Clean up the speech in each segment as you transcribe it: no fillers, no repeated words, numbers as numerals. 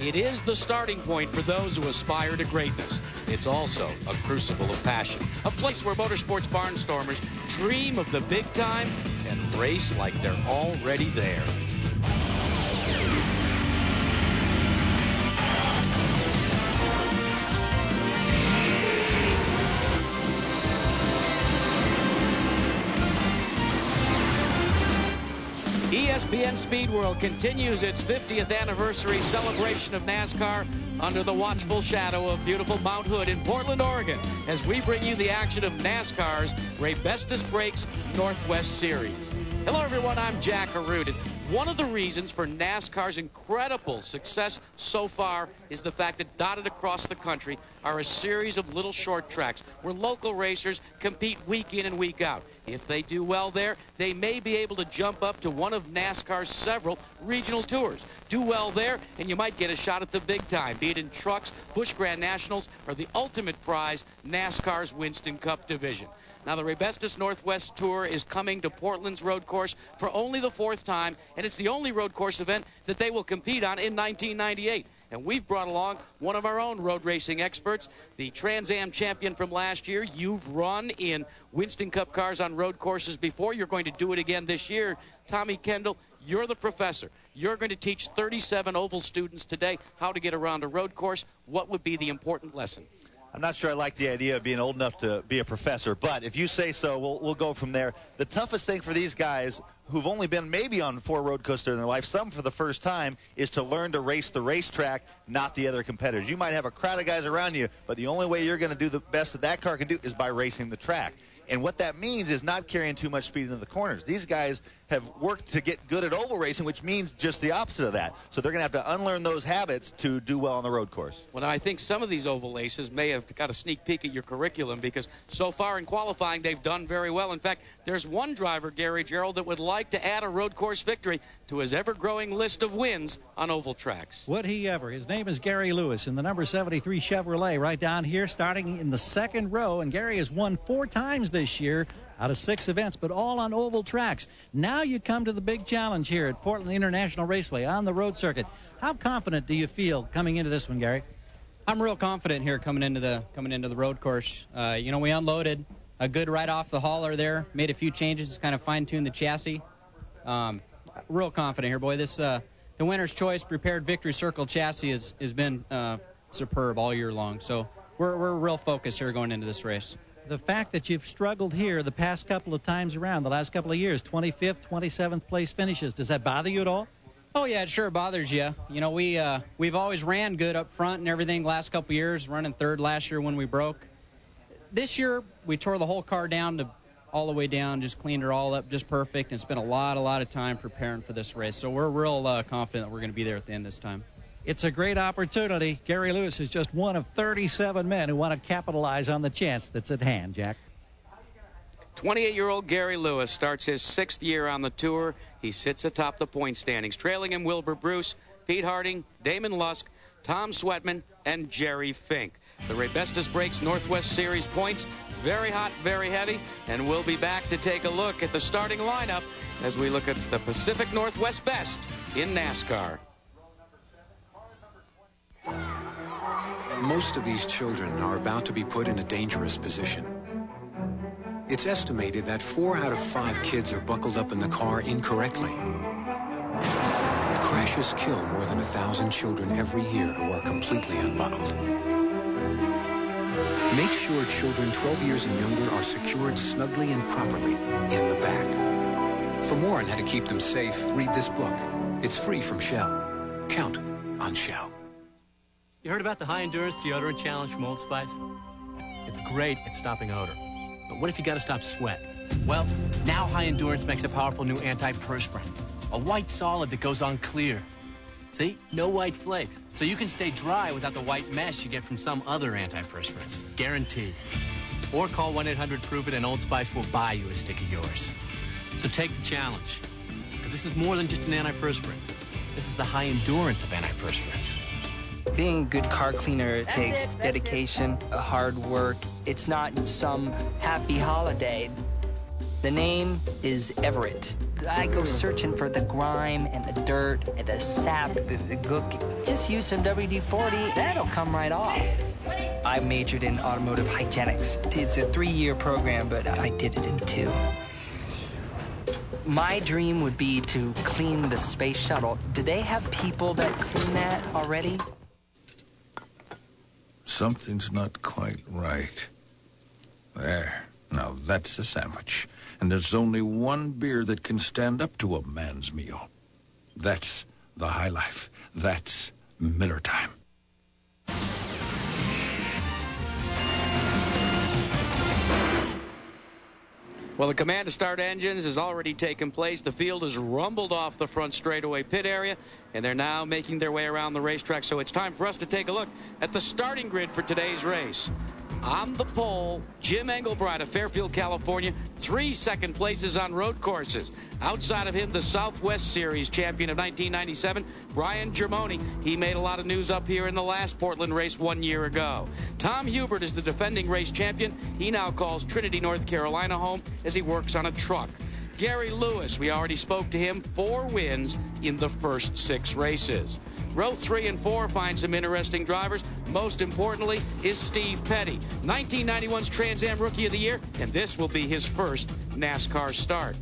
It is the starting point for those who aspire to greatness. It's also a crucible of passion, a place where motorsports barnstormers dream of the big time and race like they're already there. ESPN Speed World continues its 50th anniversary celebration of NASCAR under the watchful shadow of beautiful Mount Hood in Portland, Oregon, as we bring you the action of NASCAR's Rebestos Breaks Northwest Series. Hello, everyone. I'm Jack Arute. One of the reasons for NASCAR's incredible success so far is the fact that dotted across the country are a series of little short tracks where local racers compete week in and week out. If they do well there, they may be able to jump up to one of NASCAR's several regional tours. Do well there, and you might get a shot at the big time, be it in trucks, Busch Grand Nationals, or the ultimate prize, NASCAR's Winston Cup division. Now, the Rebestos Northwest Tour is coming to Portland's road course for only the 4th time, and it's the only road course event that they will compete on in 1998. And we've brought along one of our own road racing experts, the Trans Am champion from last year. You've run in Winston Cup cars on road courses before. You're going to do it again this year. Tommy Kendall, you're the professor. You're going to teach 37 oval students today how to get around a road course. What would be the important lesson? I'm not sure I like the idea of being old enough to be a professor, but if you say so, we'll go from there. The toughest thing for these guys who've only been maybe on 4 road coasters in their life, some for the first time, is to learn to race the racetrack, not the other competitors. You might have a crowd of guys around you, but the only way you're going to do the best that that car can do is by racing the track. And what that means is not carrying too much speed into the corners. These guys have worked to get good at oval racing, which means just the opposite of that. So they're going to have to unlearn those habits to do well on the road course. Well, I think some of these oval aces may have got a sneak peek at your curriculum because so far in qualifying they've done very well. In fact, there's one driver, Gary Gerald, that would like to add a road course victory to his ever-growing list of wins on oval tracks. Would he ever? His name is Gary Lewis in the number 73 Chevrolet right down here, starting in the 2nd row. And Gary has won 4 times this year out of 6 events, but all on oval tracks. Now you come to the big challenge here at Portland International Raceway on the road circuit. How confident do you feel coming into this one, Gary? I'm real confident here coming into the road course. We unloaded a good right off the hauler there, made a few changes to kind of fine-tune the chassis. Real confident here, boy. This the winner's choice prepared victory circle chassis has been superb all year long. So we're real focused here going into this race. The fact that you've struggled here the past couple of times around, the last couple of years, 25th, 27th place finishes, does that bother you at all? Oh, yeah, it sure bothers you. You know, we've always ran good up front and everything last couple of years, running 3rd last year when we broke. This year, we tore the whole car down to all the way down, just cleaned her all up just perfect, and spent a lot of time preparing for this race. So we're real confident that we're going to be there at the end this time. It's a great opportunity. Gary Lewis is just one of 37 men who want to capitalize on the chance that's at hand, Jack. 28-year-old Gary Lewis starts his 6th year on the tour. He sits atop the point standings. Trailing him, Wilbur Bruce, Pete Harding, Damon Lusk, Tom Sweatman, and Jerry Fink. The Rebestos Breaks Northwest Series points, very hot, very heavy, and we'll be back to take a look at the starting lineup as we look at the Pacific Northwest best in NASCAR. Most of these children are about to be put in a dangerous position. It's estimated that 4 out of 5 kids are buckled up in the car incorrectly. Crashes kill more than 1,000 children every year who are completely unbuckled. Make sure children 12 years and younger are secured snugly and properly in the back. For more on how to keep them safe, read this book. It's free from Shell. Count on Shell. You heard about the High Endurance Deodorant Challenge from Old Spice? It's great at stopping odor. But what if you got to stop sweat? Well, now High Endurance makes a powerful new antiperspirant. A white solid that goes on clear. See? No white flakes. So you can stay dry without the white mess you get from some other antiperspirants. Guaranteed. Or call 1-800-PROVE-IT and Old Spice will buy you a stick of yours. So take the challenge. Because this is more than just an antiperspirant. This is the high endurance of antiperspirants. Being a good car cleaner takes dedication, hard work. It's not some happy holiday. The name is Everett. I go searching for the grime and the dirt and the sap, the gook. Just use some WD-40, that'll come right off. I majored in automotive hygienics. It's a 3-year program, but I did it in 2. My dream would be to clean the space shuttle. Do they have people that clean that already? Something's not quite right. There. Now that's a sandwich. And there's only one beer that can stand up to a man's meal. That's the high life. That's Miller time. Well, the command to start engines has already taken place. The field has rumbled off the front straightaway pit area, and they're now making their way around the racetrack. So it's time for us to take a look at the starting grid for today's race. On the pole, Jim Englebright of Fairfield, California, 3 second places on road courses. Outside of him, the Southwest Series champion of 1997, Brian Germoni. He made a lot of news up here in the last Portland race 1 year ago. Tom Hubert is the defending race champion. He now calls Trinity, North Carolina home as he works on a truck. Gary Lewis, we already spoke to him, 4 wins in the first 6 races. Row 3 and 4 find some interesting drivers. Most importantly is Steve Petty, 1991's Trans Am Rookie of the Year, and this will be his first NASCAR start.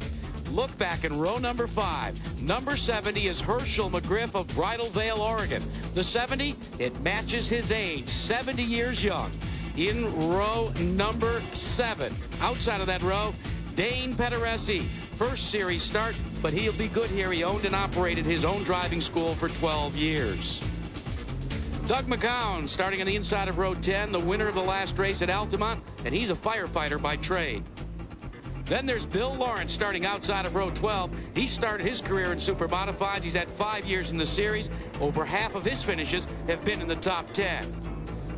Look back in row number 5. Number 70 is Herschel Mcgriff of Bridal Veil, Oregon. The 70, it matches his age, 70 years young. In row number 7, outside of that row, Dane Pedersesi. First series start, but he'll be good here. He owned and operated his own driving school for 12 years. Doug Mccown starting on the inside of row 10, the winner of the last race at Altamont, and he's a firefighter by trade. Then there's Bill Lawrence starting outside of row 12. He started his career in super modifieds. He's had 5 years in the series. Over half of his finishes have been in the top 10.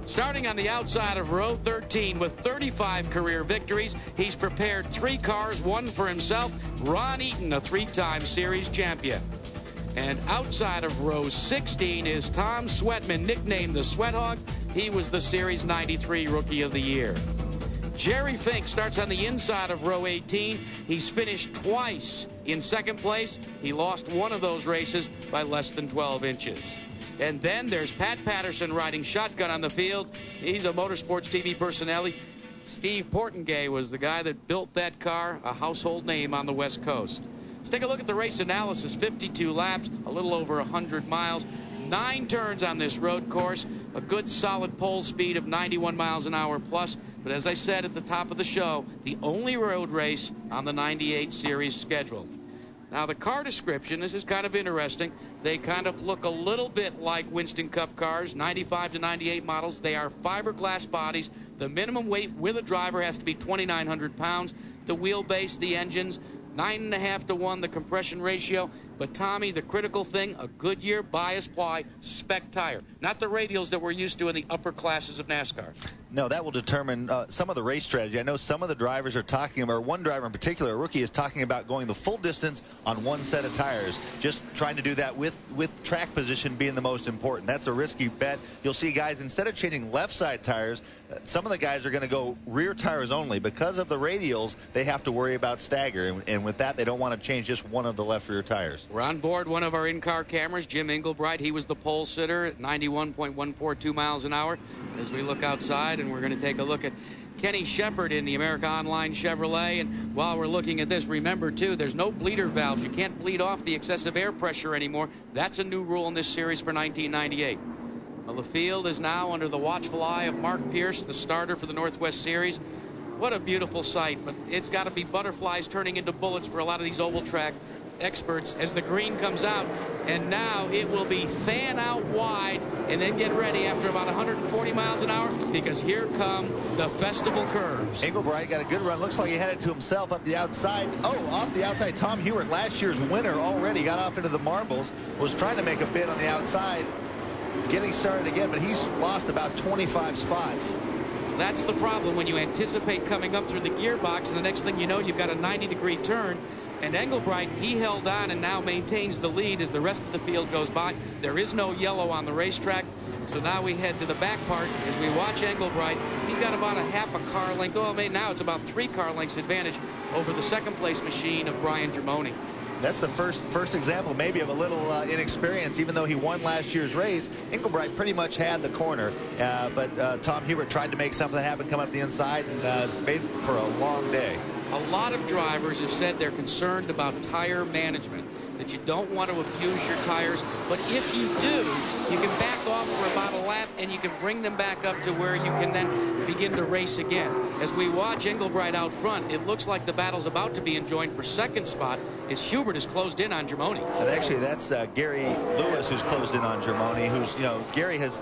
Starting on the outside of row 13 with 35 career victories, he's prepared 3 cars, 1 for himself. Ron Eaton, a 3-time series champion. And outside of row 16 is Tom Sweatman, nicknamed the Sweat Hog. He was the Series 93 Rookie of the Year. Jerry Fink starts on the inside of row 18. He's finished twice in second place. He lost one of those races by less than 12 inches. And then there's Pat Patterson riding shotgun on the field. He's a motorsports TV personality. Steve Portengay was the guy that built that car, a household name on the West Coast. Let's take a look at the race analysis. 52 laps, a little over 100 miles, 9 turns on this road course, a good solid pole speed of 91 miles an hour plus. But as I said at the top of the show, the only road race on the 98 series schedule. Now, the car description, this is kind of interesting. They kind of look a little bit like Winston Cup cars, 95 to 98 models. They are fiberglass bodies. The minimum weight with a driver has to be 2,900 pounds. The wheelbase, the engines, 9.5 to 1, the compression ratio. But, Tommy, the critical thing, a Goodyear bias ply spec tire. Not the radials that we're used to in the upper classes of NASCAR. No, that will determine some of the race strategy. I know some of the drivers are talking about, or one driver in particular, a rookie, is talking about going the full distance on one set of tires. Just trying to do that with track position being the most important. That's a risky bet. You'll see guys, instead of changing left side tires, some of the guys are going to go rear tires only. Because of the radials, they have to worry about stagger. And with that, they don't want to change just one of the left rear tires. We're on board one of our in-car cameras, Jim Englebright. He was the pole sitter at 91.142 miles an hour. As we look outside, and we're going to take a look at Kenny Shepard in the America Online Chevrolet. And while we're looking at this, remember, too, there's no bleeder valves. You can't bleed off the excessive air pressure anymore. That's a new rule in this series for 1998. Well, the field is now under the watchful eye of Mark Pierce, the starter for the Northwest Series. What a beautiful sight, but it's got to be butterflies turning into bullets for a lot of these oval track experts as the green comes out. And now it will be fan out wide and then get ready after about 140 miles an hour, because here come the festival curves. Englebright got a good run. Looks like he had it to himself up the outside. Oh, off the outside. Tom Hubert, last year's winner, already got off into the marbles, was trying to make a bid on the outside, getting started again, but he's lost about 25 spots. That's the problem when you anticipate coming up through the gearbox, and the next thing you know, you've got a 90-degree turn. And Englebright, he held on and now maintains the lead as the rest of the field goes by. There is no yellow on the racetrack. So now we head to the back part as we watch Englebright. He's got about a half a car length. Oh, now it's about 3 car lengths advantage over the second place machine of Brian Germoni. That's the first example maybe of a little inexperience. Even though he won last year's race, Englebright pretty much had the corner. But Tom Hubert tried to make something happen, come up the inside, and made for a long day. A lot of drivers have said they're concerned about tire management, that you don't want to abuse your tires. But if you do, you can back off for about a lap and you can bring them back up to where you can then begin to race again. As we watch Englebright out front, it looks like the battle's about to be enjoined for second spot as Hubert is closed in on Germoni. And actually, that's Gary Lewis who's closed in on Germoni, who's, Gary has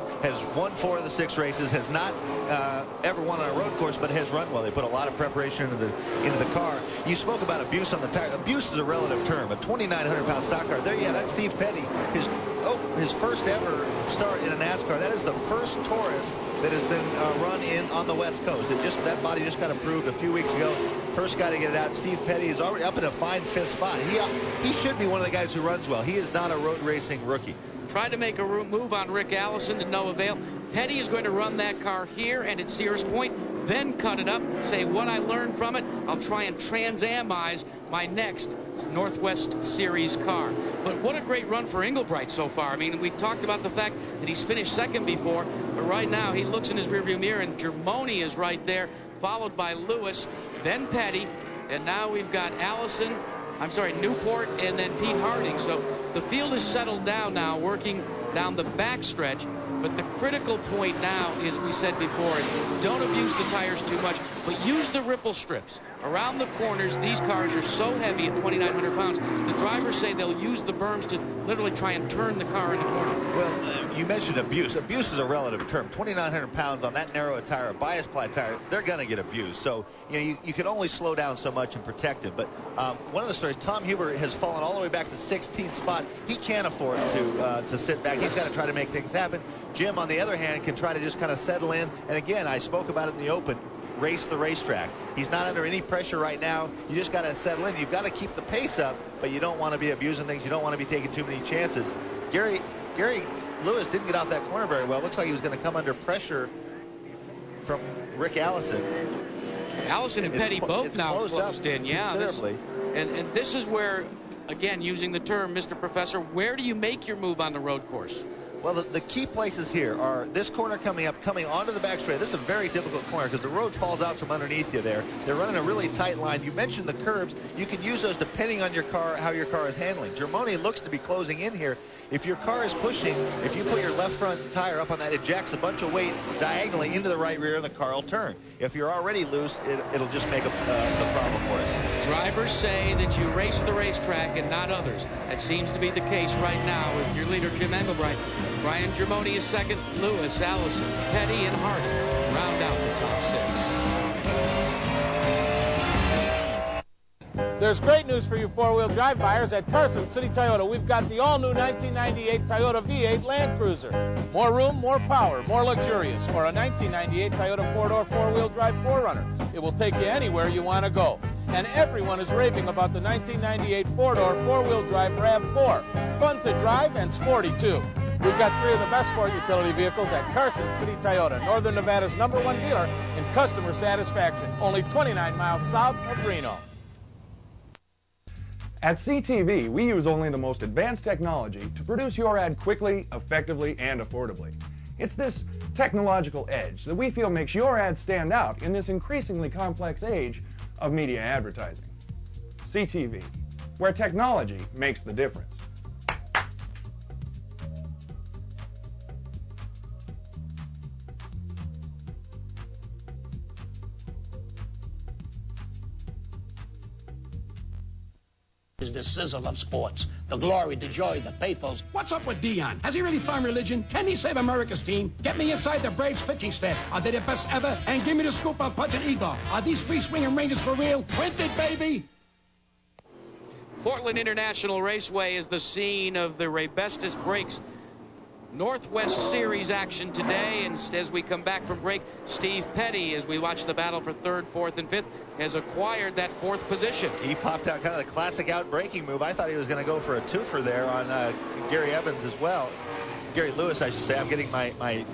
won 4 of the 6 races, has not ever won on a road course, but has run well. They put a lot of preparation into the car. You spoke about abuse on the tire. Abuse is a relative term. A 2,900-pound stock car. There, yeah, that's Steve Petty. His first ever start in a NASCAR. That is the first Taurus that has been run on the West Coast. That body just got approved a few weeks ago. First guy to get it out. Steve Petty is already up in a fine 5th spot. He should be one of the guys who runs well. He is not a road racing rookie. Tried to make a move on Rick Allison to no avail. Petty is going to run that car here and at Sears Point, then cut it up, say what I learned from it, I'll try and Trans-Amize my next Northwest Series car. But what a great run for Englebright so far. I mean, we talked about the fact that he's finished second before, but right now he looks in his rearview mirror and Germoni is right there, followed by Lewis, then Petty, and now we've got Newport, and then Pete Harding. So the field is settled down now, working down the backstretch. But the critical point now is, we said before, don't abuse the tires too much, but use the ripple strips. Around the corners, these cars are so heavy at 2,900 pounds, the drivers say they'll use the berms to literally try and turn the car in the corner. Well, you mentioned abuse. Abuse is a relative term. 2,900 pounds on that narrow a tire, a bias ply tire, they're going to get abused. So, you can only slow down so much and protect it. But one of the stories, Tom Hubert has fallen all the way back to 16th spot. He can't afford to sit back. He's got to try to make things happen. Jim, on the other hand, can try to just kind of settle in. And again, I spoke about it in the open. Race the racetrack. He's not under any pressure right now. You just got to settle in. You've got to keep the pace up, but you don't want to be abusing things. You don't want to be taking too many chances. Gary Lewis didn't get out that corner very well. Looks like he was going to come under pressure from Rick Allison. Allison and Petty both now closed in. Yeah, considerably. And this is where, again, using the term, Mr. Professor, where do you make your move on the road course? Well, the key places here are this corner coming onto the back straight. This is a very difficult corner because the road falls out from underneath you there. They're running a really tight line. You mentioned the curbs. You can use those depending on your car, how your car is handling. Germoni looks to be closing in here. If your car is pushing, if you put your left front tire up on that, it jacks a bunch of weight diagonally into the right rear, and the car will turn. If you're already loose, it'll just make the problem worse. Drivers say that you race the racetrack and not others. That seems to be the case right now with your leader, Jim Englebright. Brian Germoni is second, Lewis, Allison, Petty, and Harding round out the top 6. There's great news for you four-wheel drive buyers at Carson City Toyota. We've got the all-new 1998 Toyota V8 Land Cruiser. More room, more power, more luxurious. Or a 1998 Toyota four-door four-wheel drive 4Runner. It will take you anywhere you want to go. And everyone is raving about the 1998 four-door four-wheel drive RAV4. Fun to drive and sporty, too. We've got 3 of the best sport utility vehicles at Carson City Toyota, Northern Nevada's #1 dealer in customer satisfaction. Only 29 miles south of Reno. At CTV, we use only the most advanced technology to produce your ad quickly, effectively, and affordably. It's this technological edge that we feel makes your ad stand out in this increasingly complex age of media advertising. CTV, where technology makes the difference. Is the sizzle of sports, the glory, the joy, the pathos. What's up with Dion? Has he really found religion? Can he save America's team? Get me inside the Braves pitching staff. Are they the best ever? And give me the scoop on Pudge and Igor. Are these free-swinging Rangers for real? Printed, baby! Portland International Raceway is the scene of the Raybestos Breaks Northwest Series action today. And as we come back from break, Steve Petty, as we watch the battle for 3rd, 4th, and 5th, has acquired that 4th position. He popped out kind of the classic out-braking move. I thought he was going to go for a twofer there on Gary Evans as well. Gary Lewis, I should say. I'm getting my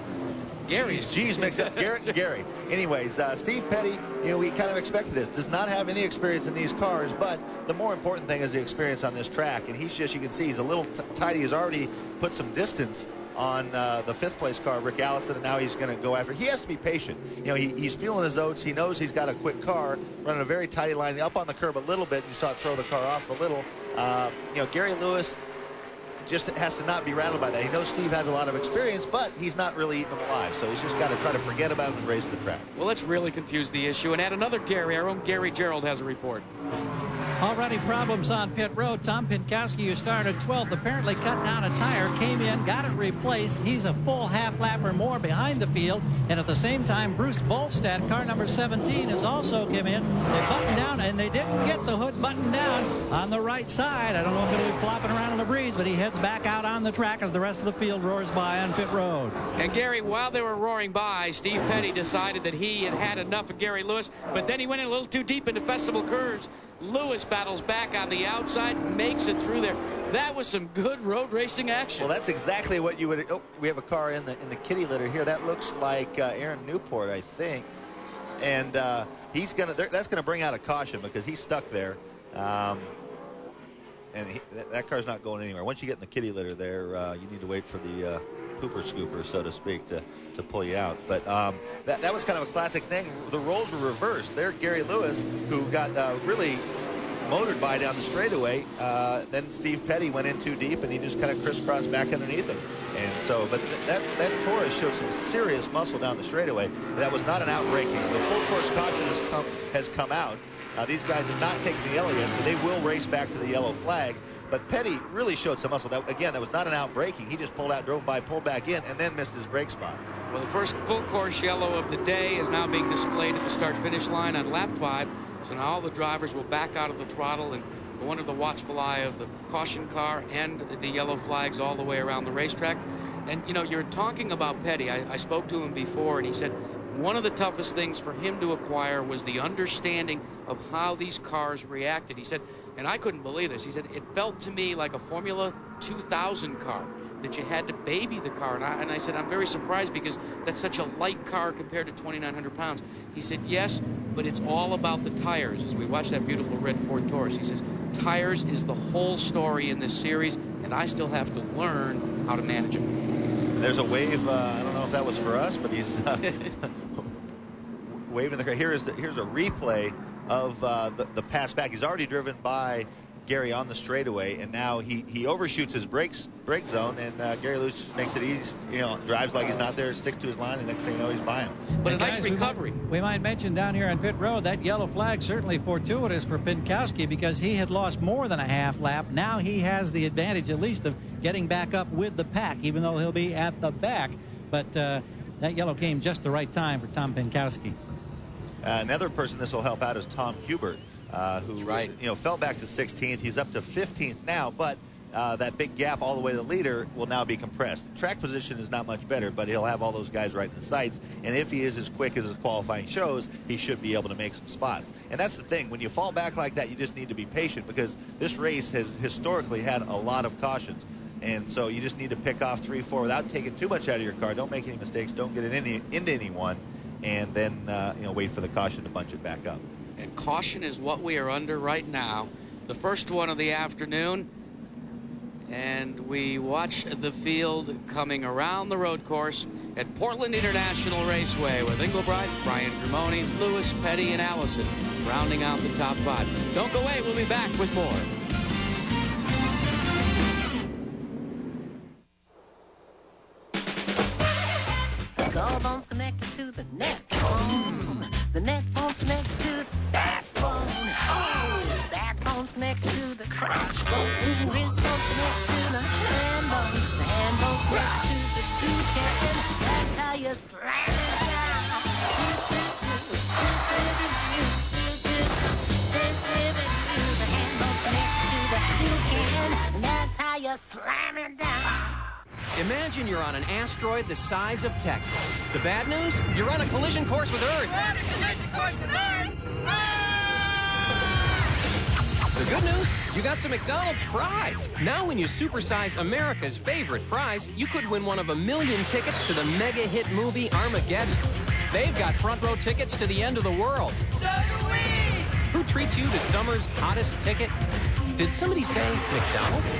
Gary's. G's mixed up. Garrett and Gary. Anyways, Steve Petty, we kind of expected this. Does not have any experience in these cars, but the more important thing is the experience on this track. And he's just, you can see, he's a little tidy. He's already put some distance on the 5th place car, Rick Allison, and now he's going to go after. He has to be patient. He's feeling his oats. He knows he's got a quick car, running a very tidy line, up on the curb a little bit. You saw it throw the car off a little. Gary Lewis just has to not be rattled by that. He knows Steve has a lot of experience, but he's not really eating them alive, so he's just got to try to forget about him and race the track. Well, let's really confuse the issue and add another Gary. Our own Gary Gerald has a report. Already problems on pit road. Tom Pinkowski, who started 12th, apparently cut down a tire, came in, got it replaced. He's a full half lap or more behind the field. And at the same time, Bruce Bolstad, car number 17, has also come in. They buttoned down, and they didn't get the hood buttoned down on the right side. I don't know if it'll be flopping around in the breeze, but he heads back out on the track as the rest of the field roars by on pit road. And Gary, while they were roaring by, Steve Petty decided that he had had enough of Gary Lewis, but then he went in a little too deep into festival curves. Lewis battles back on the outside, makes it through there. That was some good road racing action. Well, that's exactly what you would. Oh, we have a car in the kitty litter here. That looks like Aaron Newport, I think, and that's gonna bring out a caution because he's stuck there, and that car's not going anywhere. Once you get in the kitty litter there, you need to wait for the pooper scooper, so to speak, to pull you out. But that was kind of a classic thing. The roles were reversed. There, Gary Lewis, who got really motored by down the straightaway. Then Steve Petty went in too deep, and he just kind of crisscrossed back underneath him. And so, but that Torres showed some serious muscle down the straightaway. That was not an outbreaking. The full course caution has come out. These guys have not taken the yellow yet, so they will race back to the yellow flag. But Petty really showed some muscle. That was not an outbreaking. He just pulled out, drove by, pulled back in, and then missed his brake spot. Well, the first full course yellow of the day is now being displayed at the start-finish line on lap 5. So now all the drivers will back out of the throttle and go under the watchful eye of the caution car and the yellow flags all the way around the racetrack. And, you're talking about Petty. I spoke to him before, and he said one of the toughest things for him to acquire was the understanding of how these cars reacted. He said, and I couldn't believe this, he said, it felt to me like a Formula 2000 car, that you had to baby the car. And I said, I'm very surprised because that's such a light car compared to 2,900 pounds. He said, yes, but it's all about the tires. As we watch that beautiful red Ford Taurus, he says, tires is the whole story in this series, and I still have to learn how to manage them. There's a wave. I don't know if that was for us, but he's waving the car. Here's a replay of the pass back. He's already driven by Gary on the straightaway, and now he overshoots his brake zone, and Gary Lewis just makes it easy. Drives like he's not there, sticks to his line, and next thing you know, he's by him. But a nice recovery. We might mention down here on pit road, that yellow flag certainly fortuitous for Pinkowski because he had lost more than a half lap. Now he has the advantage, at least, of getting back up with the pack, even though he'll be at the back. But that yellow came just the right time for Tom Pinkowski. Another person this will help out is Tom Hubert, who fell back to 16th. He's up to 15th now, but that big gap all the way to the leader will now be compressed. Track position is not much better, but he'll have all those guys right in the sights. And if he is as quick as his qualifying shows, he should be able to make some spots. And that's the thing. When you fall back like that, you just need to be patient because this race has historically had a lot of cautions. And so you just need to pick off 3, 4 without taking too much out of your car. Don't make any mistakes. Don't get it into anyone. And then wait for the caution to bunch it back up. And caution is what we are under right now. The first one of the afternoon. And we watch the field coming around the road course at Portland International Raceway with Englebright, Brian Dramoni, Lewis, Petty, and Allison rounding out the top 5. Don't go away. We'll be back with more. Phone's connected to the net phone. The net phone's connected to the backbone. Oh, backbone's connected to the crotch bone. Wrist phone's connected to the hand bone. The hand bone's connected to the toucan. That's how you slam it down. The hand bone's connected to the toucan. And that's how you slam it down. Imagine you're on an asteroid the size of Texas. The bad news? You're on a collision course with Earth. We're on a collision course with Earth. The good news? You got some McDonald's fries. Now when you supersize America's favorite fries, you could win one of 1 million tickets to the mega hit movie Armageddon. They've got front row tickets to the end of the world. So do we! Who treats you to summer's hottest ticket? Did somebody say McDonald's?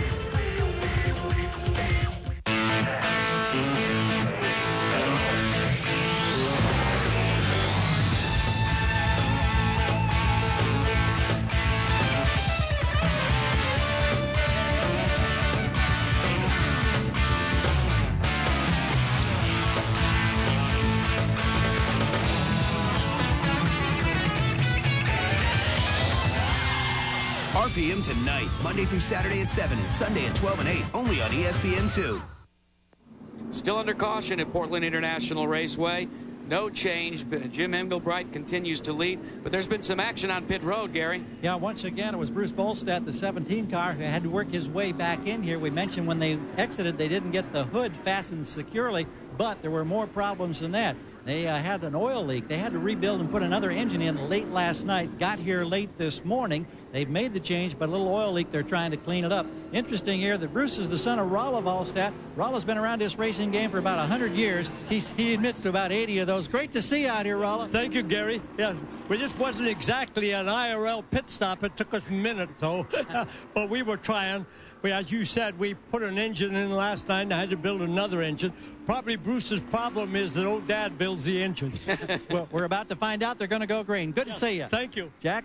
RPM tonight, Monday through Saturday at 7 and Sunday at 12 and 8, only on ESPN2. Still under caution at Portland International Raceway. No change. Jim Englebright continues to lead, but there's been some action on pit road, Gary. Yeah, once again, it was Bruce Bolstad, the 17 car, who had to work his way back in here. We mentioned when they exited, they didn't get the hood fastened securely, but there were more problems than that. They had an oil leak. They had to rebuild and put another engine in late last night. Got here late this morning. They've made the change, but a little oil leak. They're trying to clean it up. Interesting here that Bruce is the son of Rolla Volstad. Rolla's been around this racing game for about 100 years. He admits to about 80 of those. Great to see you out here, Rolla. Thank you, Gary. Yeah, well, this wasn't exactly an IRL pit stop. It took us a minute, though, but we were trying. As you said, we put an engine in last night and I had to build another engine. Probably Bruce's problem is that old Dad builds the engines. Well, we're about to find out. They're going to go green. Good to see you. Thank you. Jack?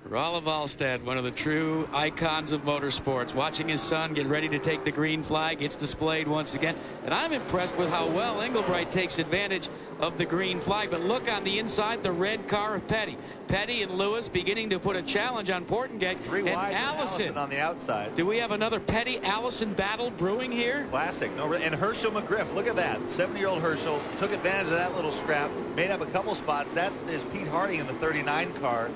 Rolla Volstad, one of the true icons of motorsports, watching his son get ready to take the green flag. It's displayed once again. And I'm impressed with how well Englebright takes advantage of the green flag. But look on the inside, the red car of Petty. Petty and Lewis beginning to put a challenge on Portengate. Three wide, Allison on the outside. Do we have another Petty-Allison battle brewing here? Classic. No, and Herschel Mcgriff, look at that. 70-year-old Herschel took advantage of that little scrap, made up a couple spots. That is Pete Harding in the 39 car.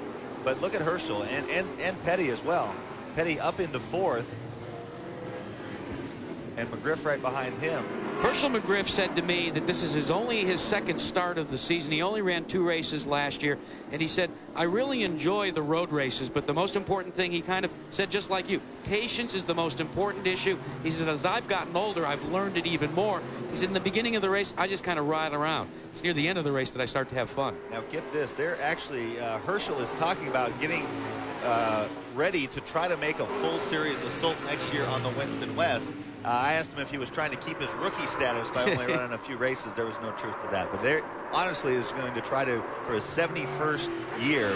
But look at Herschel and Petty as well. Petty up into fourth. And Mcgriff right behind him. Herschel Mcgriff said to me that this is only his second start of the season. He only ran 2 races last year. And he said, I really enjoy the road races, but the most important thing, he kind of said just like you, patience is the most important issue. He said, as I've gotten older, I've learned it even more. He said, in the beginning of the race, I just kind of ride around. It's near the end of the race that I start to have fun. Now get this, they're actually, Herschel is talking about getting ready to try to make a full series assault next year on the Winston West. I asked him if he was trying to keep his rookie status by only running a few races. There was no truth to that. But there, honestly, is going to try to, for his 71st year,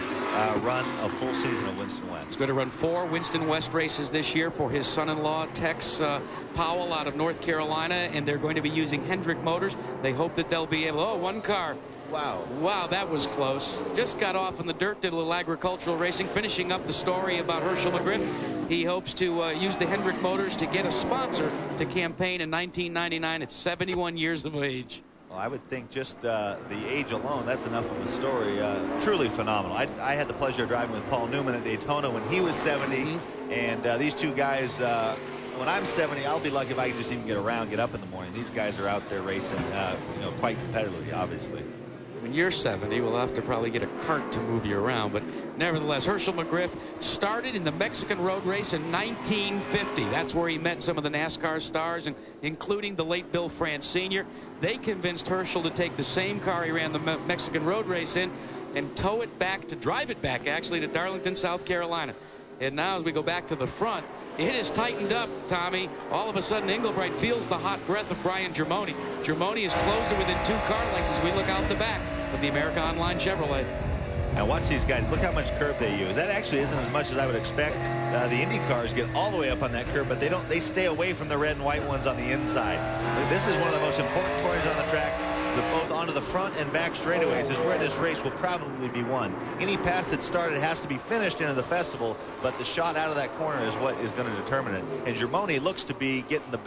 run a full season of Winston West. He's going to run 4 Winston West races this year for his son-in-law, Tex Powell, out of North Carolina. And they're going to be using Hendrick motors. They hope that they'll be able, oh, one car. Wow. Wow, that was close. Just got off in the dirt, did a little agricultural racing, finishing up the story about Herschel Mcgriff. He hopes to use the Hendrick motors to get a sponsor to campaign in 1999 at 71 years of age. Well, I would think just the age alone, that's enough of a story. Truly phenomenal. I had the pleasure of driving with Paul Newman at Daytona when he was 70. And these two guys, when I'm 70, I'll be lucky if I can just even get around, get up in the morning. These guys are out there racing, quite competitively, obviously. When you're 70, we'll have to probably get a cart to move you around. But nevertheless, Herschel Mcgriff started in the Mexican road race in 1950. That's where he met some of the NASCAR stars, including the late Bill France Sr. They convinced Herschel to take the same car he ran the Mexican road race in and tow it back, to drive it back, actually, to Darlington, South Carolina. And now as we go back to the front, it is tightened up, Tommy. All of a sudden, Englebright feels the hot breath of Brian Germoni. Germoni has closed it within 2 car lengths as we look out the back of the America Online Chevrolet. Now watch these guys. Look how much curb they use. That actually isn't as much as I would expect. The Indy cars get all the way up on that curb, but they stay away from the red and white ones on the inside. This is one of the most important corners on the track. Both onto the front and back straightaways is where this race will probably be won. Any pass that started has to be finished into the festival, but the shot out of that corner is what is going to determine it. And Germoni looks to be getting the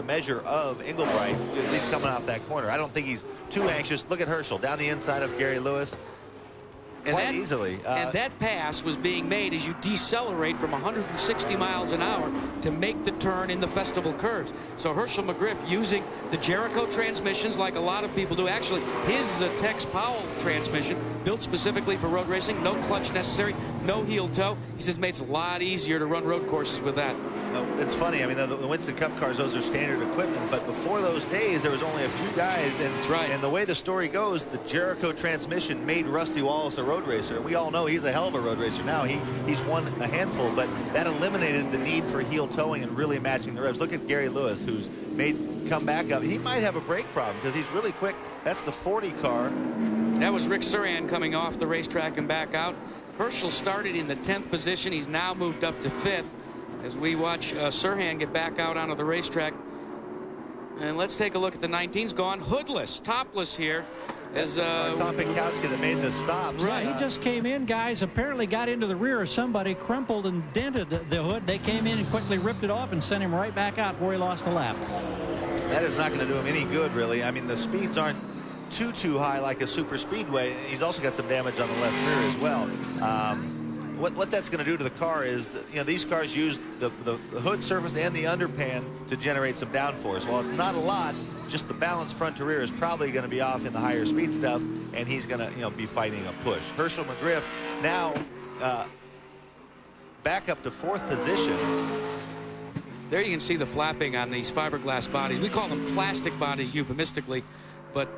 measure of Englebright, at least coming off that corner. I don't think he's too anxious. Look at Herschel down the inside of Gary Lewis. Quite easily. And that pass was being made as you decelerate from 160 miles an hour to make the turn in the festival curves. So Herschel Mcgriff using the Jericho transmissions like a lot of people do. Actually, his Tex Powell transmission built specifically for road racing. No clutch necessary, no heel toe. He says it makes it a lot easier to run road courses with that. It's funny. I mean, the Winston Cup cars, those are standard equipment. But before those days, there was only a few guys. And, that's right. And the way the story goes, the Jericho transmission made Rusty Wallace a road racer. We all know he's a hell of a road racer now. He's won a handful, but that eliminated the need for heel towing and really matching the revs. Look at Gary Lewis, who's come back up. He might have a brake problem because he's really quick. That's the 40 car. That was Rick Sirhan coming off the racetrack and back out. Herschel started in the 10th position. He's now moved up to 5th as we watch Sirhan get back out onto the racetrack. And let's take a look at the 19's gone hoodless, topless here. As Tom Pinkowski that made the stops. Right, he just came in, guys. Apparently got into the rear of somebody, crumpled and dented the hood. They came in and quickly ripped it off and sent him right back out before he lost a lap. That is not going to do him any good, really. I mean, the speeds aren't too high like a super speedway. He's also got some damage on the left rear as well. What that's going to do to the car is, you know, these cars use the hood surface and the underpan to generate some downforce. Well, not a lot. Just the balance front to rear is probably going to be off in the higher speed stuff, and he's going to, you know, be fighting a push. Herschel Mcgriff now back up to 4th position. There you can see the flapping on these fiberglass bodies. We call them plastic bodies euphemistically. But,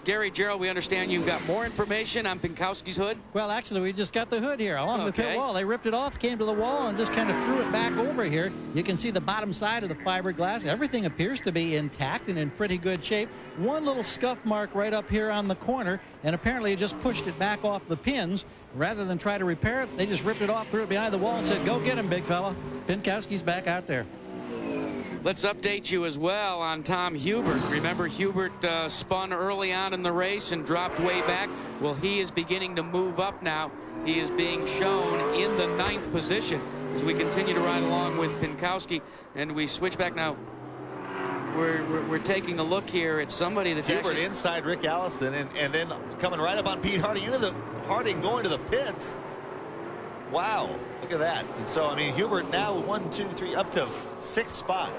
Gary, Gerald, we understand you've got more information on Pinkowski's hood? Well, actually, we just got the hood here along the pit wall. They ripped it off, came to the wall, and just kind of threw it back over here. You can see the bottom side of the fiberglass. Everything appears to be intact and in pretty good shape. One little scuff mark right up here on the corner, and apparently it just pushed it back off the pins. Rather than try to repair it, they just ripped it off, threw it behind the wall, and said, go get him, big fella. Pinkowski's back out there. Let's update you as well on Tom Hubert. Remember, Hubert spun early on in the race and dropped way back. Well, he is beginning to move up now. He is being shown in the 9th position as we continue to ride along with Pinkowski. And we switch back now. We're taking a look here at somebody that's Hubert actually inside Rick Allison and then coming right up on Pete Harding Harding going to the pits. Wow, look at that. And so, I mean, Hubert now 1, 2, 3, up to 6th spot.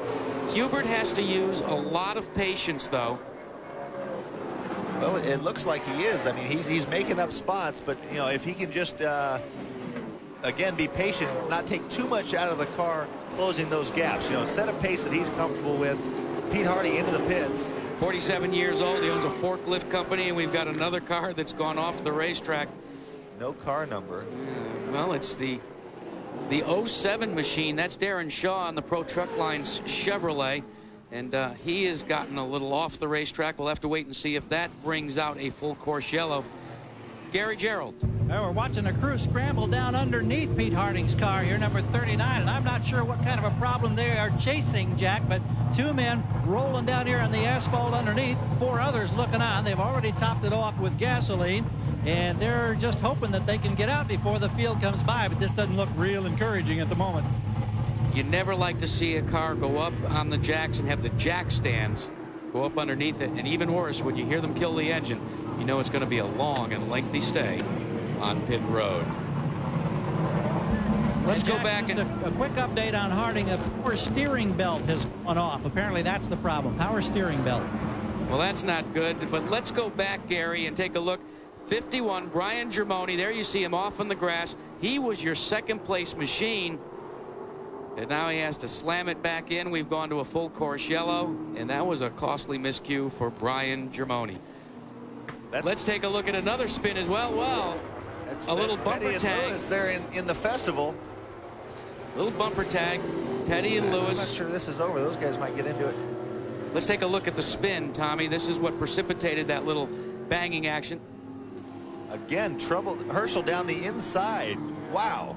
Hubert has to use a lot of patience, though. Well, it looks like he is. I mean, he's making up spots, but, you know, if he can just, again, be patient, not take too much out of the car, closing those gaps. You know, set a pace that he's comfortable with. Pete Harding into the pits. 47 years old. He owns a forklift company, and we've got another car that's gone off the racetrack. No car number. Well, it's the 07 machine. That's Darren Shaw on the Pro Truck Line's Chevrolet. And he has gotten a little off the racetrack. We'll have to wait and see if that brings out a full course yellow. Gary Gerald. Well, we're watching a crew scramble down underneath Pete Harding's car here, number 39, and I'm not sure what kind of a problem they are chasing, Jack, but 2 men rolling down here on the asphalt underneath, 4 others looking on. They've already topped it off with gasoline, and they're just hoping that they can get out before the field comes by, but this doesn't look real encouraging at the moment. You never like to see a car go up on the jacks and have the jack stands go up underneath it, and even worse, when you hear them kill the engine, you know it's going to be a long and lengthy stay on pit road. Let's go back and a quick update on Harding. A power steering belt has gone off. Apparently that's the problem. Power steering belt. Well, that's not good, but let's go back, Gary, and take a look. 51, Brian Germoni. There you see him off on the grass. He was your 2nd place machine. And now he has to slam it back in. We've gone to a full course yellow, and that was a costly miscue for Brian Germoni. Let's take a look at another spin as well. Well, a little bumper tag. There in the festival. Little bumper tag. Petty and Lewis. I'm not sure this is over. Those guys might get into it. Let's take a look at the spin, Tommy. This is what precipitated that little banging action. Again, trouble. Herschel down the inside. Wow.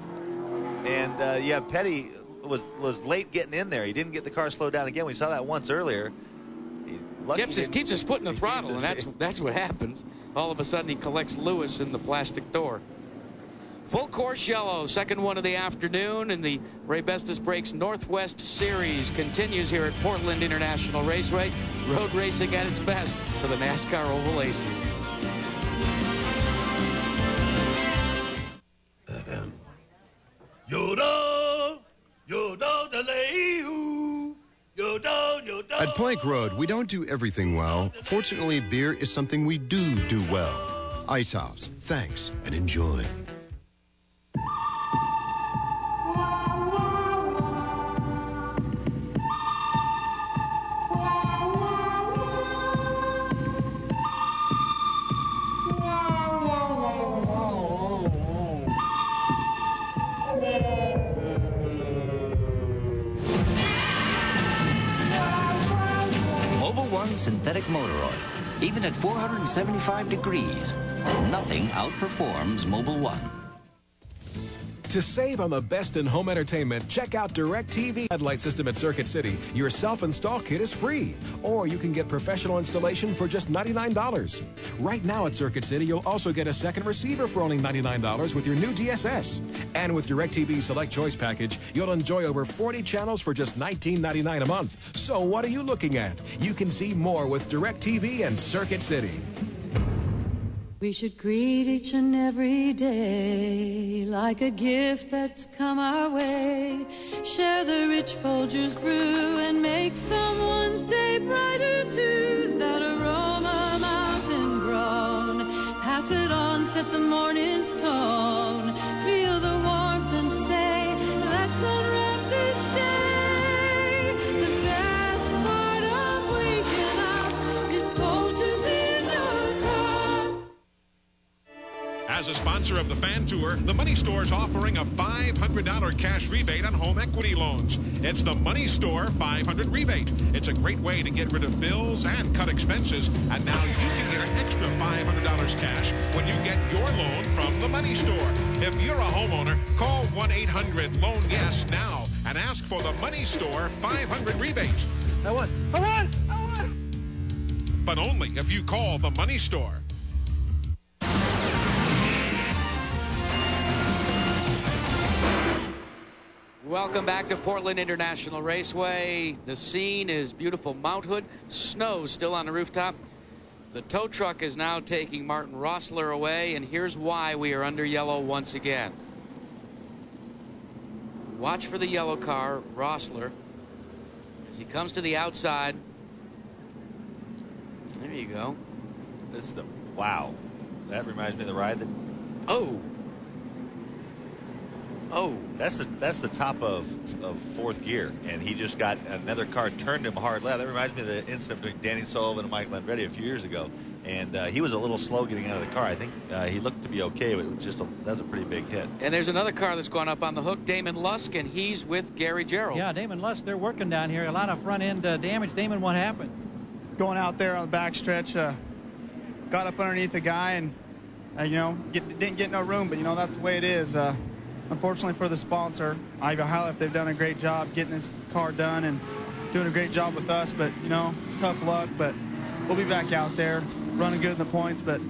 And yeah, Petty was late getting in there. He didn't get the car slowed down again. We saw that once earlier. Keeps his foot in the throttle, and that's what happens. All of a sudden, he collects Lewis in the plastic door. Full course yellow, second one of the afternoon, and the Ray Bestis Brakes Northwest Series continues here at Portland International Raceway. Road racing at its best for the NASCAR Oval Aces. At Plank Road, we don't do everything well. Fortunately, beer is something we do well. Ice House, thanks and enjoy. Even at 475 degrees, nothing outperforms Mobil 1. To save on the best in home entertainment, check out DirecTV headlight system at Circuit City. Your self-install kit is free, or you can get professional installation for just $99. Right now at Circuit City, you'll also get a second receiver for only $99 with your new DSS. And with DirecTV Select Choice Package, you'll enjoy over 40 channels for just $19.99 a month. So what are you looking at? You can see more with DirecTV and Circuit City. We should greet each and every day like a gift that's come our way. Share the rich Folgers brew and make someone's day brighter too. That aroma mountain grown. Pass it on, set the morning's tone. Feel the warmth and say, let's unwrap this day. The best part of waking up is Folgers in your car. As a sponsor of the Fan Tour, the Money Store is offering a $500 cash rebate on home equity loans. It's the Money Store 500 rebate. It's a great way to get rid of bills and cut expenses. And now you can get an extra $500 cash when you get your loan from the Money Store. If you're a homeowner, call 1-800-LOAN-YES now and ask for the Money Store 500 rebate. I won. But only if you call the Money Store. Welcome back to Portland International Raceway. The scene is beautiful Mount Hood. Snow still on the rooftop. The tow truck is now taking Martin Rossler away, and here's why we are under yellow once again. Watch for the yellow car, Rossler, as he comes to the outside. There you go. This is the wow. That reminds me of the ride that. Oh, that's the top of fourth gear, and he just got another car turned him hard left. That reminds me of the incident between Danny Sullivan and Mike Landretti a few years ago, and he was a little slow getting out of the car. I think he looked to be okay, but it was that was a pretty big hit. And there's another car that's gone up on the hook, Damon Lusk, and he's with Gary Gerald. Yeah, Damon Lusk, they're working down here. A lot of front end damage. Damon, what happened? Going out there on the back stretch, got up underneath the guy and didn't get no room, but that's the way it is. Unfortunately for the sponsor, Ivy Highlife, they've done a great job getting this car done and doing a great job with us, but it's tough luck, but we'll be back out there running good in the points, but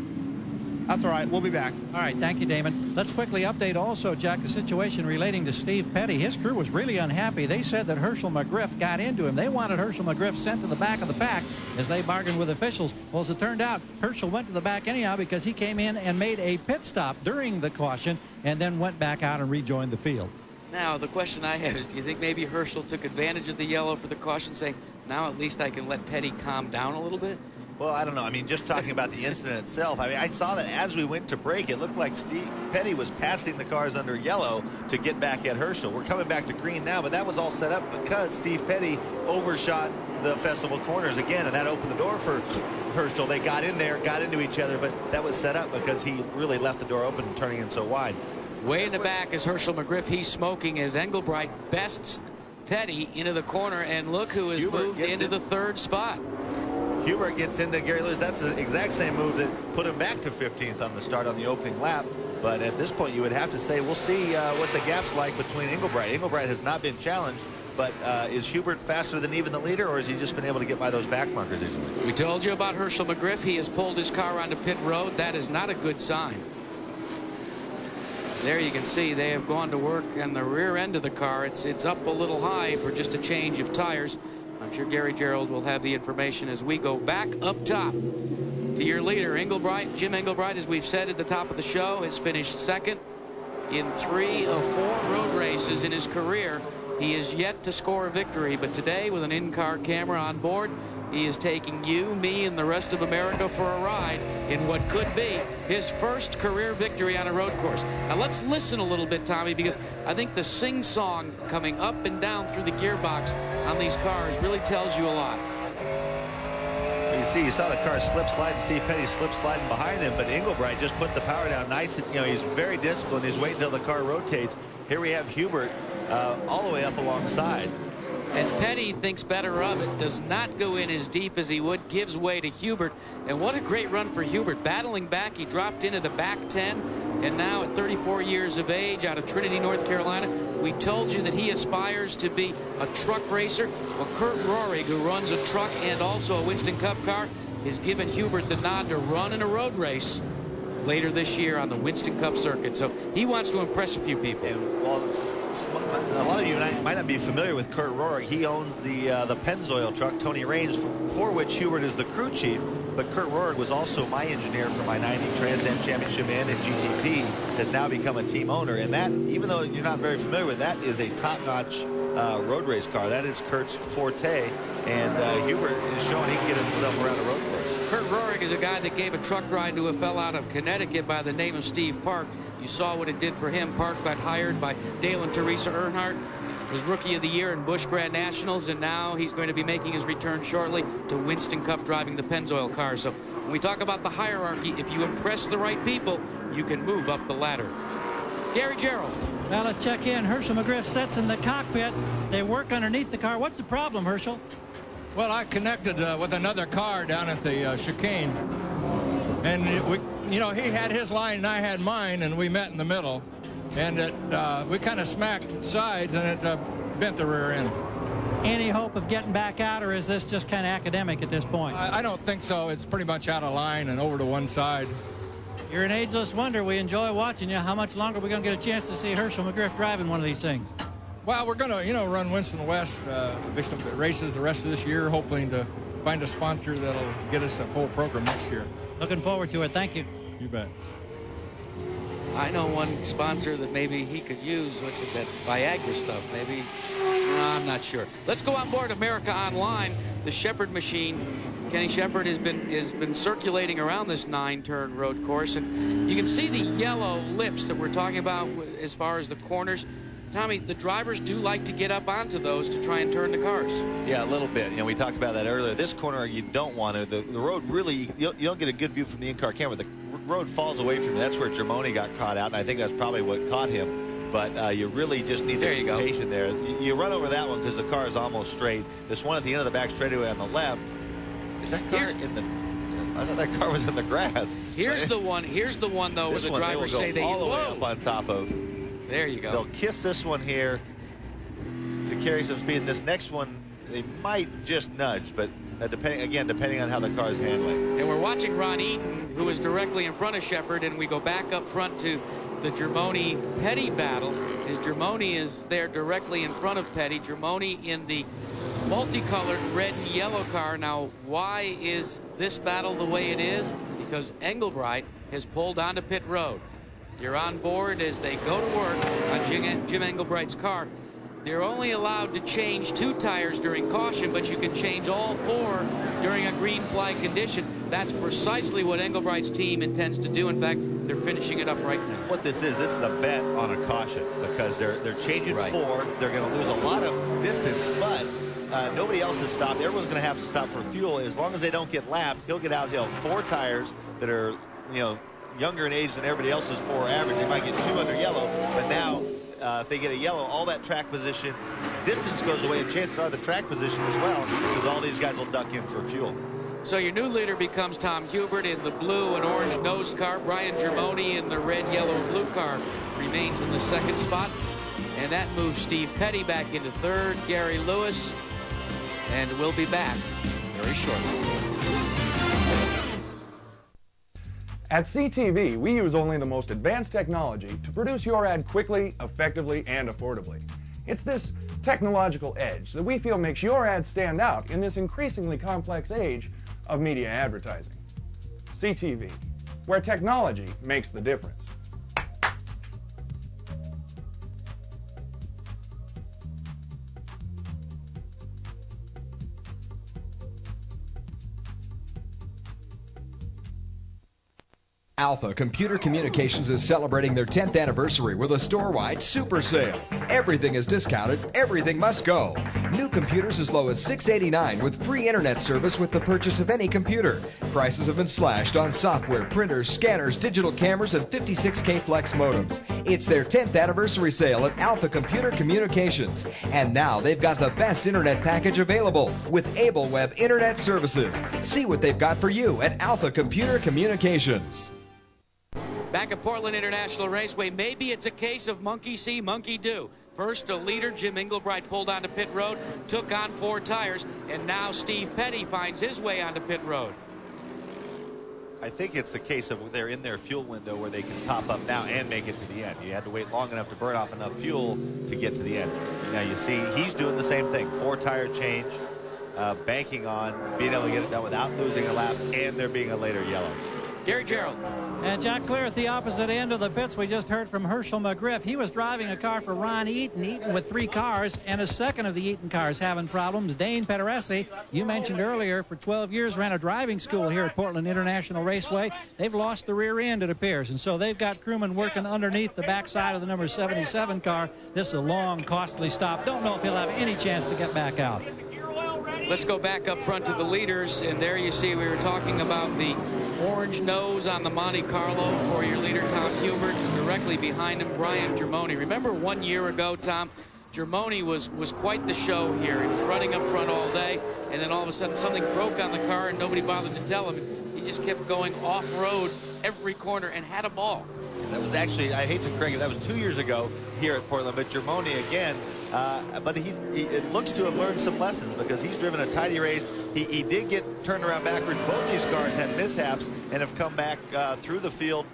that's all right. We'll be back. All right. Thank you, Damon. Let's quickly update also, Jack, the situation relating to Steve Petty. His crew was really unhappy. They said that Herschel Mcgriff got into him. They wanted Herschel Mcgriff sent to the back of the pack as they bargained with officials. Well, as it turned out, Herschel went to the back anyhow because he came in and made a pit stop during the caution and then went back out and rejoined the field. Now, the question I have is, do you think maybe Herschel took advantage of the yellow for the caution, saying, now at least I can let Petty calm down a little bit? Well, I don't know. I mean, just talking about the incident itself, I mean, I saw that as we went to break, it looked like Steve Petty was passing the cars under yellow to get back at Herschel. We're coming back to green now, but that was all set up because Steve Petty overshot the festival corners again, and that opened the door for Herschel. They got in there, got into each other, but that was set up because he really left the door open and turning in so wide. Way in the back is Herschel Mcgriff. He's smoking as Englebright bests Petty into the corner, and look who has moved into the third spot. Hubert gets into Gary Lewis. That's the exact same move that put him back to 15th on the start on the opening lap. But at this point, you would have to say, we'll see what the gap's like between Englebright. Englebright has not been challenged, but is Hubert faster than even the leader, or has he just been able to get by those back bunkers easily? We told you about Herschel Mcgriff. He has pulled his car onto pit road. That is not a good sign. There you can see they have gone to work on the rear end of the car. It's up a little high for just a change of tires. I'm sure Gary Gerald will have the information as we go back up top to your leader, Englebright. Jim Englebright, as we've said at the top of the show, has finished second in 3 of 4 road races in his career. He is yet to score a victory, but today, with an in-car camera on board, he is taking you, me, and the rest of America for a ride in what could be his first career victory on a road course. Now let's listen a little bit, Tommy, because I think the sing-song coming up and down through the gearbox on these cars really tells you a lot. You saw the car slip sliding, Steve Petty slip sliding behind him, but Englebright just put the power down nice. He's very disciplined. He's waiting until the car rotates. Here we have Hubert all the way up alongside. And Petty thinks better of it, does not go in as deep as he would, gives way to Hubert. And what a great run for Hubert. Battling back, he dropped into the back 10. And now at 34 years of age, out of Trinity, North Carolina, we told you that he aspires to be a truck racer. Well, Kurt Rory, who runs a truck and also a Winston Cup car, has given Hubert the nod to run in a road race later this year on the Winston Cup circuit. So he wants to impress a few people. And, well, a lot of you might not be familiar with Kurt Rory. He owns the Pennzoil truck, Tony Raines, for which Hubert is the crew chief. But Kurt Rory was also my engineer for my 90 Trans Am Championship and in GTP, has now become a team owner. And that, even though you're not very familiar with that, is a top-notch road race car. That is Kurt's forte. And Hubert is showing he can get himself around a road course. Kurt Rory is a guy that gave a truck ride to a fellow out of Connecticut by the name of Steve Park. You saw what it did for him. Park got hired by Dale and Teresa Earnhardt, was Rookie of the Year in Busch Grand Nationals, and now he's going to be making his return shortly to Winston Cup driving the Pennzoil car. So when we talk about the hierarchy, if you impress the right people, you can move up the ladder. Gary Gerald. Well, let's check in. Herschel Mcgriff sits in the cockpit. They work underneath the car. What's the problem, Herschel? Well, I connected with another car down at the chicane, and he had his line and I had mine, and we met in the middle, and we kind of smacked sides, and it bent the rear end. Any hope of getting back out, or is this just kind of academic at this point? I don't think so. It's pretty much out of line and over to one side. You're an ageless wonder. We enjoy watching you. How much longer are we going to get a chance to see Herschel Mcgriff driving one of these things? Well, we're going to, run Winston West, some races the rest of this year, hoping to find a sponsor that'll get us a full program next year. Looking forward to it. Thank you. You bet. I know one sponsor that maybe he could use. What's it, that Viagra stuff? Maybe. No, I'm not sure. Let's go on board America Online. The Shepard machine. Kenny Shepard has been circulating around this 9-turn road course, and you can see the yellow lips that we're talking about as far as the corners. Tommy, the drivers do like to get up onto those to try and turn the cars. Yeah, a little bit. We talked about that earlier. This corner, you don't want to. The road really, you don't get a good view from the in-car camera. The road falls away from you. That's where Germoni got caught out, and I think that's probably what caught him. But you really just need to be patient there. You run over that one because the car is almost straight. This one at the end of the back straightaway on the left, is that car in the... I thought that car was in the grass. Here's the one, though, where the drivers say they all the way up on top of... There you go. They'll kiss this one here to carry some speed. This next one, they might just nudge, but depending on how the car is handling. And we're watching Ron Eaton, who is directly in front of Shepard, and we go back up front to the Germoni-Petty battle. As Germoni is there directly in front of Petty. Germoni in the multicolored red and yellow car. Now, why is this battle the way it is? Because Englebright has pulled onto pit road. You're on board as they go to work on Jim Englebright's car. They're only allowed to change 2 tires during caution, but you can change all 4 during a green flag condition. That's precisely what Englebright's team intends to do. In fact, they're finishing it up right now. What this is a bet on a caution because they're changing 4. They're going to lose a lot of distance, but nobody else has stopped. Everyone's going to have to stop for fuel. As long as they don't get lapped, he'll get out. He'll have 4 tires that are, younger in age than everybody else's 4 average. They might get 2 under yellow, but now if they get a yellow, all that track position distance goes away, and chances are the track position as well, because all these guys will duck in for fuel. So your new leader becomes Tom Hubert in the blue and orange nosed car. Brian Germoni in the red, yellow, and blue car remains in the 2nd spot, and that moves Steve Petty back into 3rd. Gary Lewis, and we'll be back very shortly. At CTV, we use only the most advanced technology to produce your ad quickly, effectively, and affordably. It's this technological edge that we feel makes your ad stand out in this increasingly complex age of media advertising. CTV, where technology makes the difference. Alpha Computer Communications is celebrating their 10th anniversary with a store-wide super sale. Everything is discounted, everything must go. New computers as low as $689 with free internet service with the purchase of any computer. Prices have been slashed on software, printers, scanners, digital cameras, and 56K Flex modems. It's their 10th anniversary sale at Alpha Computer Communications. And now they've got the best internet package available with AbleWeb Internet Services. See what they've got for you at Alpha Computer Communications. Back at Portland International Raceway, maybe it's a case of monkey see, monkey do. First, a leader, Jim Englebright, pulled onto pit road, took on 4 tires, and now Steve Petty finds his way onto pit road. I think it's a case of they're in their fuel window where they can top up now and make it to the end. You had to wait long enough to burn off enough fuel to get to the end. Now you see he's doing the same thing, 4-tire change, banking on being able to get it done without losing a lap and there being a later yellow. Gary Gerald. And Jack Clear at the opposite end of the pits. We just heard from Herschel Mcgriff. He was driving a car for Ron Eaton. Eaton with 3 cars, and a second of the Eaton cars having problems. Dane Pederesi, you mentioned earlier, for 12 years ran a driving school here at Portland International Raceway. They've lost the rear end, it appears, and so they've got crewmen working underneath the backside of the number 77 car. This is a long, costly stop. Don't know if he'll have any chance to get back out. Let's go back up front to the leaders, and there you see we were talking about the orange nose on the Monte Carlo for your leader, Tom Hubert, and directly behind him, Brian Germoni. Remember 1 year ago, Tom, Germoni was quite the show here. He was running up front all day, and then all of a sudden something broke on the car, and nobody bothered to tell him. He just kept going off-road every corner and had a ball. That was actually, I hate to correct it, that was 2 years ago here at Portland, but Germoni again, but it looks to have learned some lessons because he's driven a tidy race. He did get turned around backwards. Both these cars had mishaps and have come back through the field.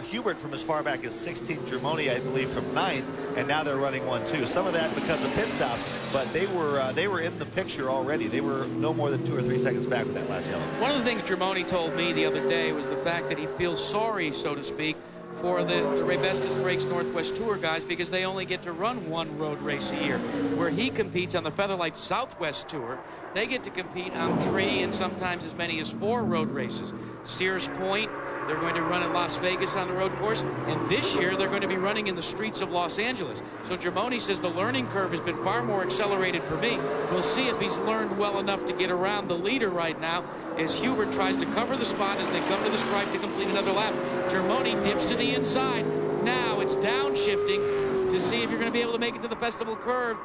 Hubert from as far back as 16th, Germoni, I believe, from 9th, and now they're running 1-2. Some of that because of pit stops, but they were in the picture already. They were no more than 2 or 3 seconds back with that last yellow. One of the things Germoni told me the other day was the fact that he feels sorry, so to speak, for the Raybestos Brakes Northwest Tour guys because they only get to run 1 road race a year. Where he competes on the Featherlight Southwest Tour, they get to compete on 3 and sometimes as many as 4 road races. Sears Point, they're going to run in Las Vegas on the road course, and this year they're going to be running in the streets of Los Angeles. So Germoni says the learning curve has been far more accelerated for me. We'll see if he's learned well enough to get around the leader right now as Hubert tries to cover the spot as they come to the stripe to complete another lap. Germoni dips to the inside. Now it's downshifting to see if you're going to be able to make it to the festival curve.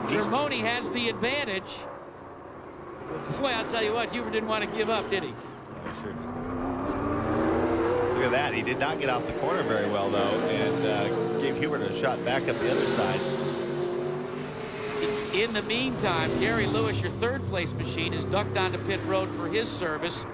Germoni has the advantage. Boy, I'll tell you what, Hubert didn't want to give up, did he? No, sure did. Look at that. He did not get off the corner very well, though, and gave Hubert a shot back up the other side. In the meantime, Gary Lewis, your 3rd place machine, is ducked onto pit road for his service.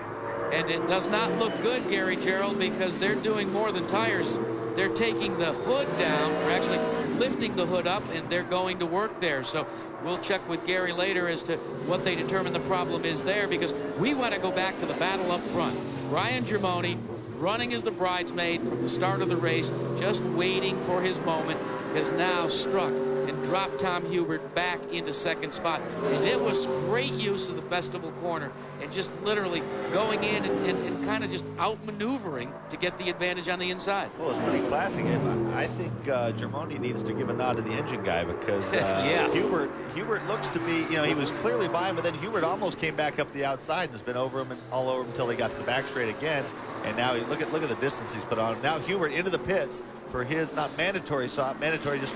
And it does not look good, Gary Gerald, because they're doing more than tires. They're taking the hood down, or actually lifting the hood up, and they're going to work there. So we'll check with Gary later as to what they determine the problem is there, because we want to go back to the battle up front. Brian Germoni running as the bridesmaid from the start of the race, just waiting for his moment, has now struck and dropped Tom Hubert back into 2nd spot. And it was great use of the festival corner and just literally going in and kind of just outmaneuvering to get the advantage on the inside. Well, it's pretty classic. I think Germoni needs to give a nod to the engine guy because yeah. Hubert looks to be, he was clearly by him, but then Hubert almost came back up the outside and has been over him and all over him until he got to the back straight again. And now look at the distance he's put on. Now Hubert into the pits for his not mandatory stop, mandatory just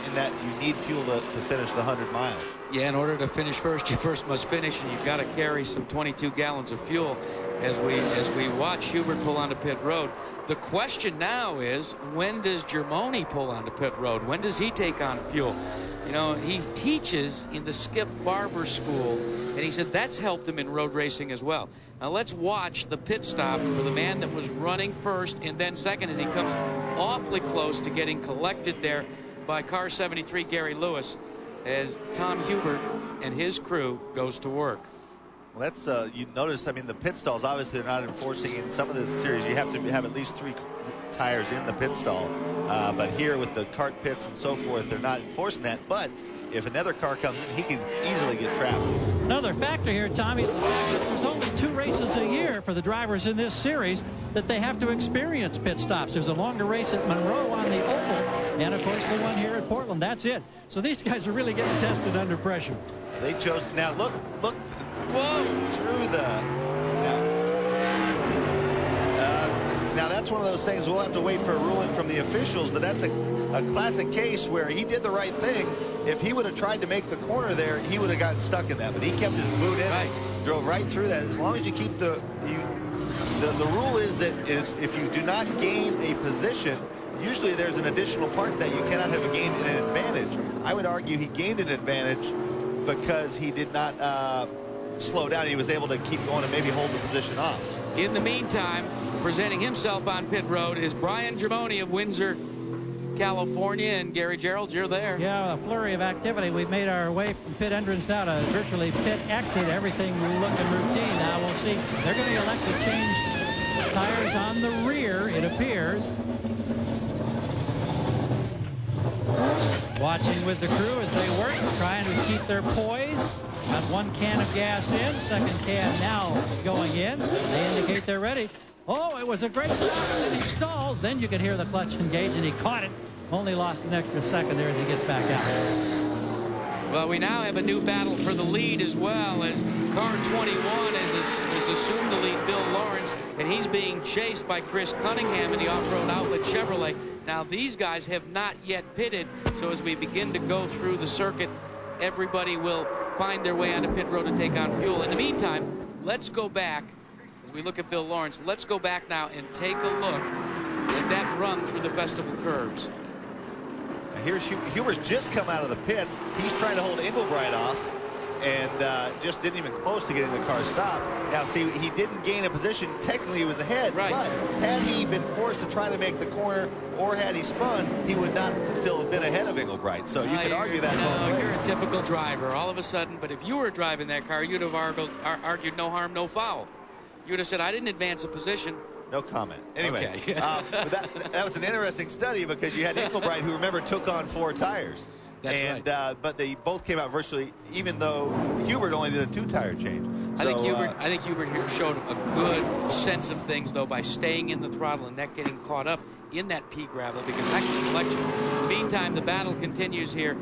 in that you need fuel to finish the 100 miles. Yeah, in order to finish first, you first must finish, and you've got to carry some 22 gallons of fuel as we watch Hubert pull onto pit road. The question now is, when does Germoni pull onto pit road? When does he take on fuel? He teaches in the Skip Barber School, and he said that's helped him in road racing as well. Now let's watch the pit stop for the man that was running first and then second as he comes awfully close to getting collected there by car 73, Gary Lewis, as Tom Hubert and his crew goes to work. Well, that's, you notice, the pit stalls, obviously they're not enforcing in some of this series. You have to have at least 3 tires in the pit stall. But here with the kart pits and so forth, they're not enforcing that. But if another car comes in, he can easily get trapped. Another factor here, Tommy, is the fact that there's only 2 races a year for the drivers in this series that they have to experience pit stops. There's a longer race at Monroe on the oval and, of course, the one here at Portland. That's it. So these guys are really getting tested under pressure. They chose. Now, look. Whoa! Through the... Now, that's one of those things we'll have to wait for a ruling from the officials, but that's a classic case where he did the right thing. If he would have tried to make the corner there, he would have gotten stuck in that, but he kept his boot in, drove right through that. As long as you keep the rule is that if you do not gain a position, usually there's an additional part that you cannot have gained an advantage. I would argue he gained an advantage because he did not slow down. He was able to keep going and maybe hold the position off. In the meantime, presenting himself on pit road is Brian Germoni of Windsor, California. And Gary Gerald, you're there. Yeah, a flurry of activity. We've made our way from pit entrance now to virtually pit exit. Everything looking routine. Now we'll see. They're going to elect to change tires on the rear, it appears. Watching with the crew as they work, trying to keep their poise. Got one can of gas in, second can now going in. They indicate they're ready. Oh, it was a great stop, and he stalled. Then you could hear the clutch engage, and he caught it. Only lost an extra second there as he gets back out. Well, we now have a new battle for the lead as well, as car 21 is assumed to lead Bill Lawrence, and he's being chased by Chris Cunningham in the off-road outlet Chevrolet. Now, these guys have not yet pitted, so as we begin to go through the circuit, everybody will find their way onto pit road to take on fuel. In the meantime, let's go back. As we look at Bill Lawrence, let's go back now and take a look at that run through the festival curves. Now here's Hubert's just come out of the pits. He's trying to hold Englebright off and just didn't even close to getting the car stopped. Now, see, he didn't gain a position. Technically, he was ahead. Right. But had he been forced to try to make the corner or had he spun, he would not still have been ahead of Englebright. So you could argue that. No, you're a typical driver all of a sudden. But if you were driving that car, you'd have argued no harm, no foul. You would have said, I didn't advance a position. No comment. Anyways, okay. But that was an interesting study because you had Englebright, who, remember, took on 4 tires. That's right. But they both came out virtually, even though Hubert only did a 2-tire change. I think Hubert here showed a good sense of things, though, by staying in the throttle and not getting caught up in that pea gravel, because that's the collection. In the meantime, the battle continues here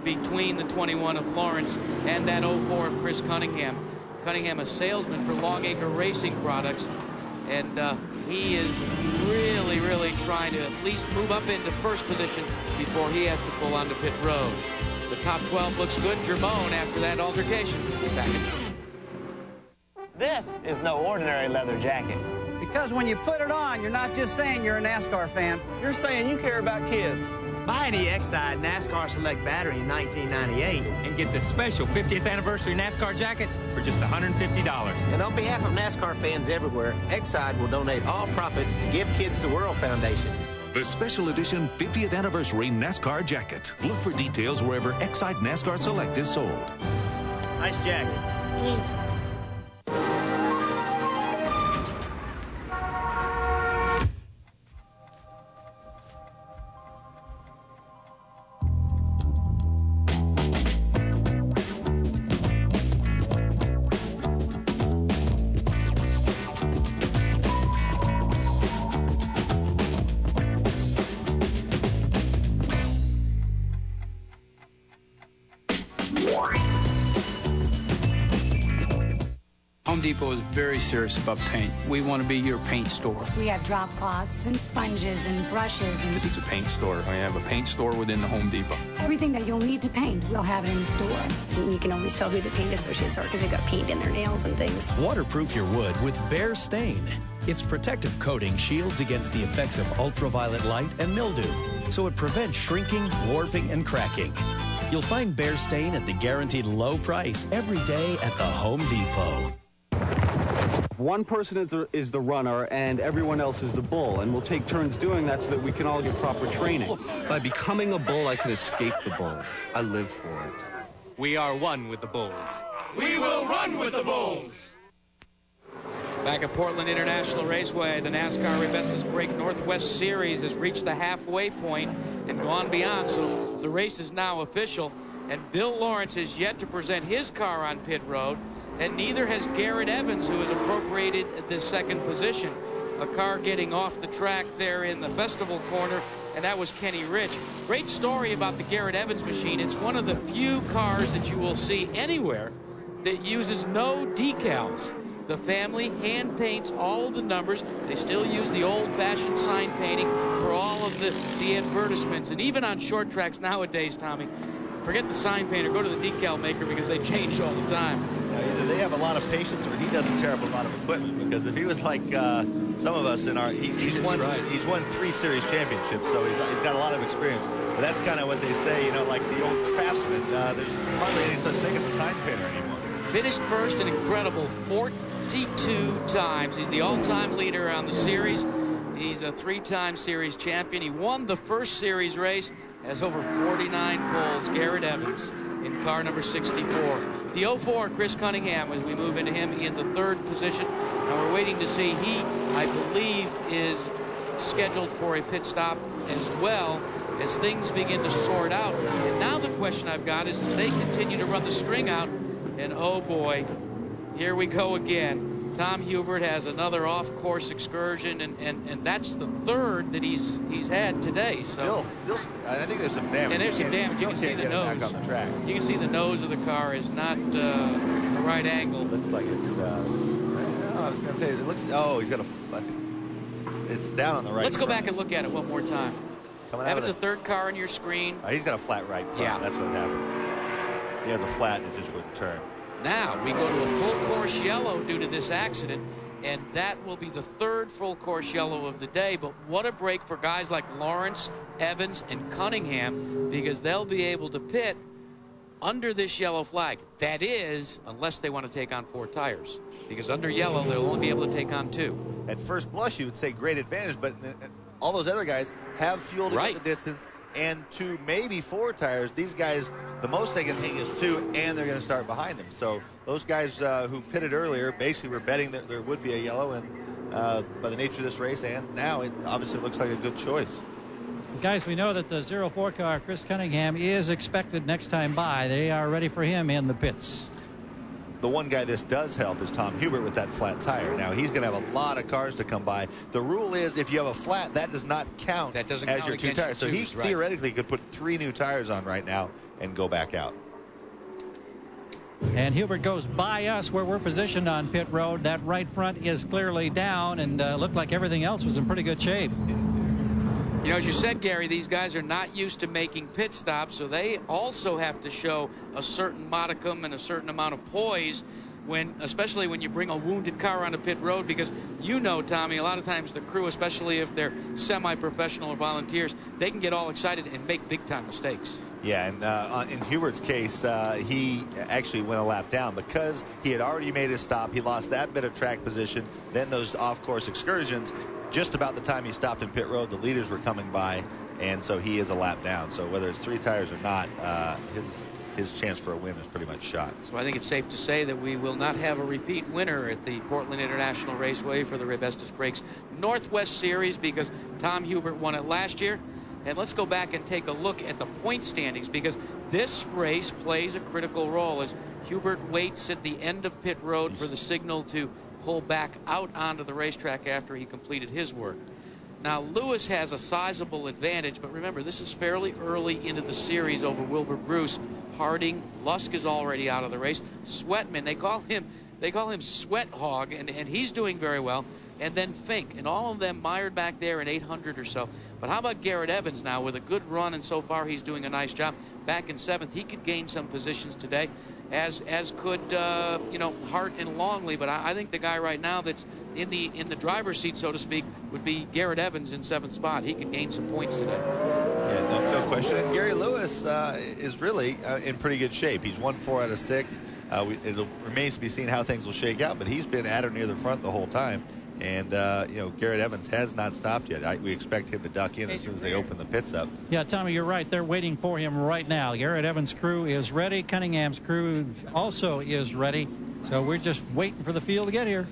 between the 21 of Lawrence and that 04 of Chris Cunningham. Cunningham, a salesman for Longacre Racing Products, and he is really, really trying to at least move up into first position before he has to pull onto pit road. The top 12 looks good. Germone, after that altercation, back in. This is no ordinary leather jacket. Because when you put it on, you're not just saying you're a NASCAR fan. You're saying you care about kids. Buy an Exide NASCAR Select battery in 1998 and get the special 50th anniversary NASCAR jacket for just $150. And on behalf of NASCAR fans everywhere, Exide will donate all profits to Give Kids the World Foundation. The special edition 50th anniversary NASCAR jacket. Look for details wherever Exide NASCAR Select is sold. Nice jacket. Thanks. Home Depot is very serious about paint. We want to be your paint store. We have drop cloths and sponges and brushes and This is a paint store. We have a paint store within the Home Depot. everything that you'll need to paint, we'll have it in the store. And you can always tell who the paint associates are because they've got paint in their nails and things. Waterproof your wood with Bear Stain. Its protective coating shields against the effects of ultraviolet light and mildew, so it prevents shrinking, warping, and cracking. You'll find Bear Stain at the guaranteed low price every day at the Home Depot. One person is the runner and everyone else is the bull, and we'll take turns doing that so that we can all get proper training. By becoming a bull, I can escape the bull. I live for it. We are one with the Bulls. We will run with the Bulls. Back at Portland International Raceway, the NASCAR Revestis Brake Northwest Series has reached the halfway point and gone beyond, so the race is now official. And Bill Lawrence has yet to present his car on pit road, and neither has Garrett Evans, who has appropriated the second position. A car getting off the track there in the festival corner and that was Kenny Rich. Great story about the Garrett Evans machine. It's one of the few cars that you will see anywhere that uses no decals. The family hand paints all of the numbers. They still use the old-fashioned sign painting for all of the advertisements. And even on short tracks nowadays, Tommy, forget the sign painter, go to the decal maker because they change all the time. Either they have a lot of patience or he doesn't tear up a lot of equipment, because if he was like some of us in our, he's won 3 series championships, so he's got a lot of experience. But that's kind of what they say, you know, like the old craftsman. There's hardly any such thing as a sign painter anymore. Finished first an incredible 42 times. He's the all-time leader on the series. He's a 3-time series champion. He won the first series race, has over 49 poles. Garrett Evans in car number 64. The 04, Chris Cunningham, as we move into him in the 3rd position. Now we're waiting to see. He, I believe, is scheduled for a pit stop as well as things begin to sort out. And now the question I've got is, if they continue to run the string out, and oh boy, here we go again. Tom Hubert has another off-course excursion, and that's the 3rd that he's had today. So still, I think there's some damage. And there's some damage. You can see the nose. Back on the track. You can see the nose of the car is not the right angle. Looks like it's. I was going to say it looks. Oh, he's got a. It's down on the right. Let's go back and look at it one more time. Evans, the 3rd car on your screen. He's got a flat right front. Yeah, that's what happened. He has a flat and it just wouldn't turn. Now we go to a full course yellow due to this accident, and that will be the 3rd full course yellow of the day. But what a break for guys like Lawrence, Evans, and Cunningham, because they'll be able to pit under this yellow flag. That is, unless they want to take on 4 tires, because under yellow they'll only be able to take on 2. At first blush, you would say great advantage, but all those other guys have fuel to get the distance, and 2, maybe 4 tires. These guys, the most they can hang is 2, and they're going to start behind them. So those guys who pitted earlier basically were betting that there would be a yellow, and by the nature of this race, and now it obviously looks like a good choice. Guys, we know that the 04 car, Chris Cunningham, is expected next time by. They are ready for him in the pits. The one guy this does help is Tom Hubert with that flat tire. Now, he's going to have a lot of cars to come by. The rule is if you have a flat, that does not count as your 2 tires. So he theoretically could put 3 new tires on right now and go back out. And Hubert goes by us where we're positioned on pit road. That right front is clearly down, and looked like everything else was in pretty good shape. You know, as you said, Gary, these guys are not used to making pit stops, so they also have to show a certain modicum and a certain amount of poise, especially when you bring a wounded car onto pit road, because you know, Tommy, a lot of times the crew, especially if they're semi-professional or volunteers, they can get all excited and make big-time mistakes. Yeah, and in Hubert's case, he actually went a lap down because he had already made his stop. He lost that bit of track position, then those off-course excursions. Just about the time he stopped in pit road, the leaders were coming by, and so he is a lap down. So whether it's 3 tires or not, his chance for a win is pretty much shot. So I think it's safe to say that we will not have a repeat winner at the Portland International Raceway for the Rebestos Brakes Northwest Series, because Tom Hubert won it last year. And let's go back and take a look at the point standings, because this race plays a critical role as Hubert waits at the end of pit road for the signal to pull back out onto the racetrack after he completed his work. Now, Lewis has a sizable advantage, but remember, this is fairly early into the series over Wilbur Bruce. Harding, Lusk is already out of the race. Sweatman, they call him Sweat Hog, and he's doing very well. And then Fink, and all of them mired back there in 800 or so. But how about Garrett Evans now with a good run, and so far he's doing a nice job. Back in 7th, he could gain some positions today, as could Hart and Longley. But I think the guy right now that's in the driver's seat, so to speak, would be Garrett Evans in 7th spot. He could gain some points today. Yeah, no question. And Gary Lewis is really in pretty good shape. He's won 4 out of 6. It remains to be seen how things will shake out, but he's been at or near the front the whole time. And, Garrett Evans has not stopped yet. We expect him to duck in as soon as they open the pits up. Yeah, Tommy, you're right. They're waiting for him right now. Garrett Evans' crew is ready. Cunningham's crew also is ready. So we're just waiting for the field to get here.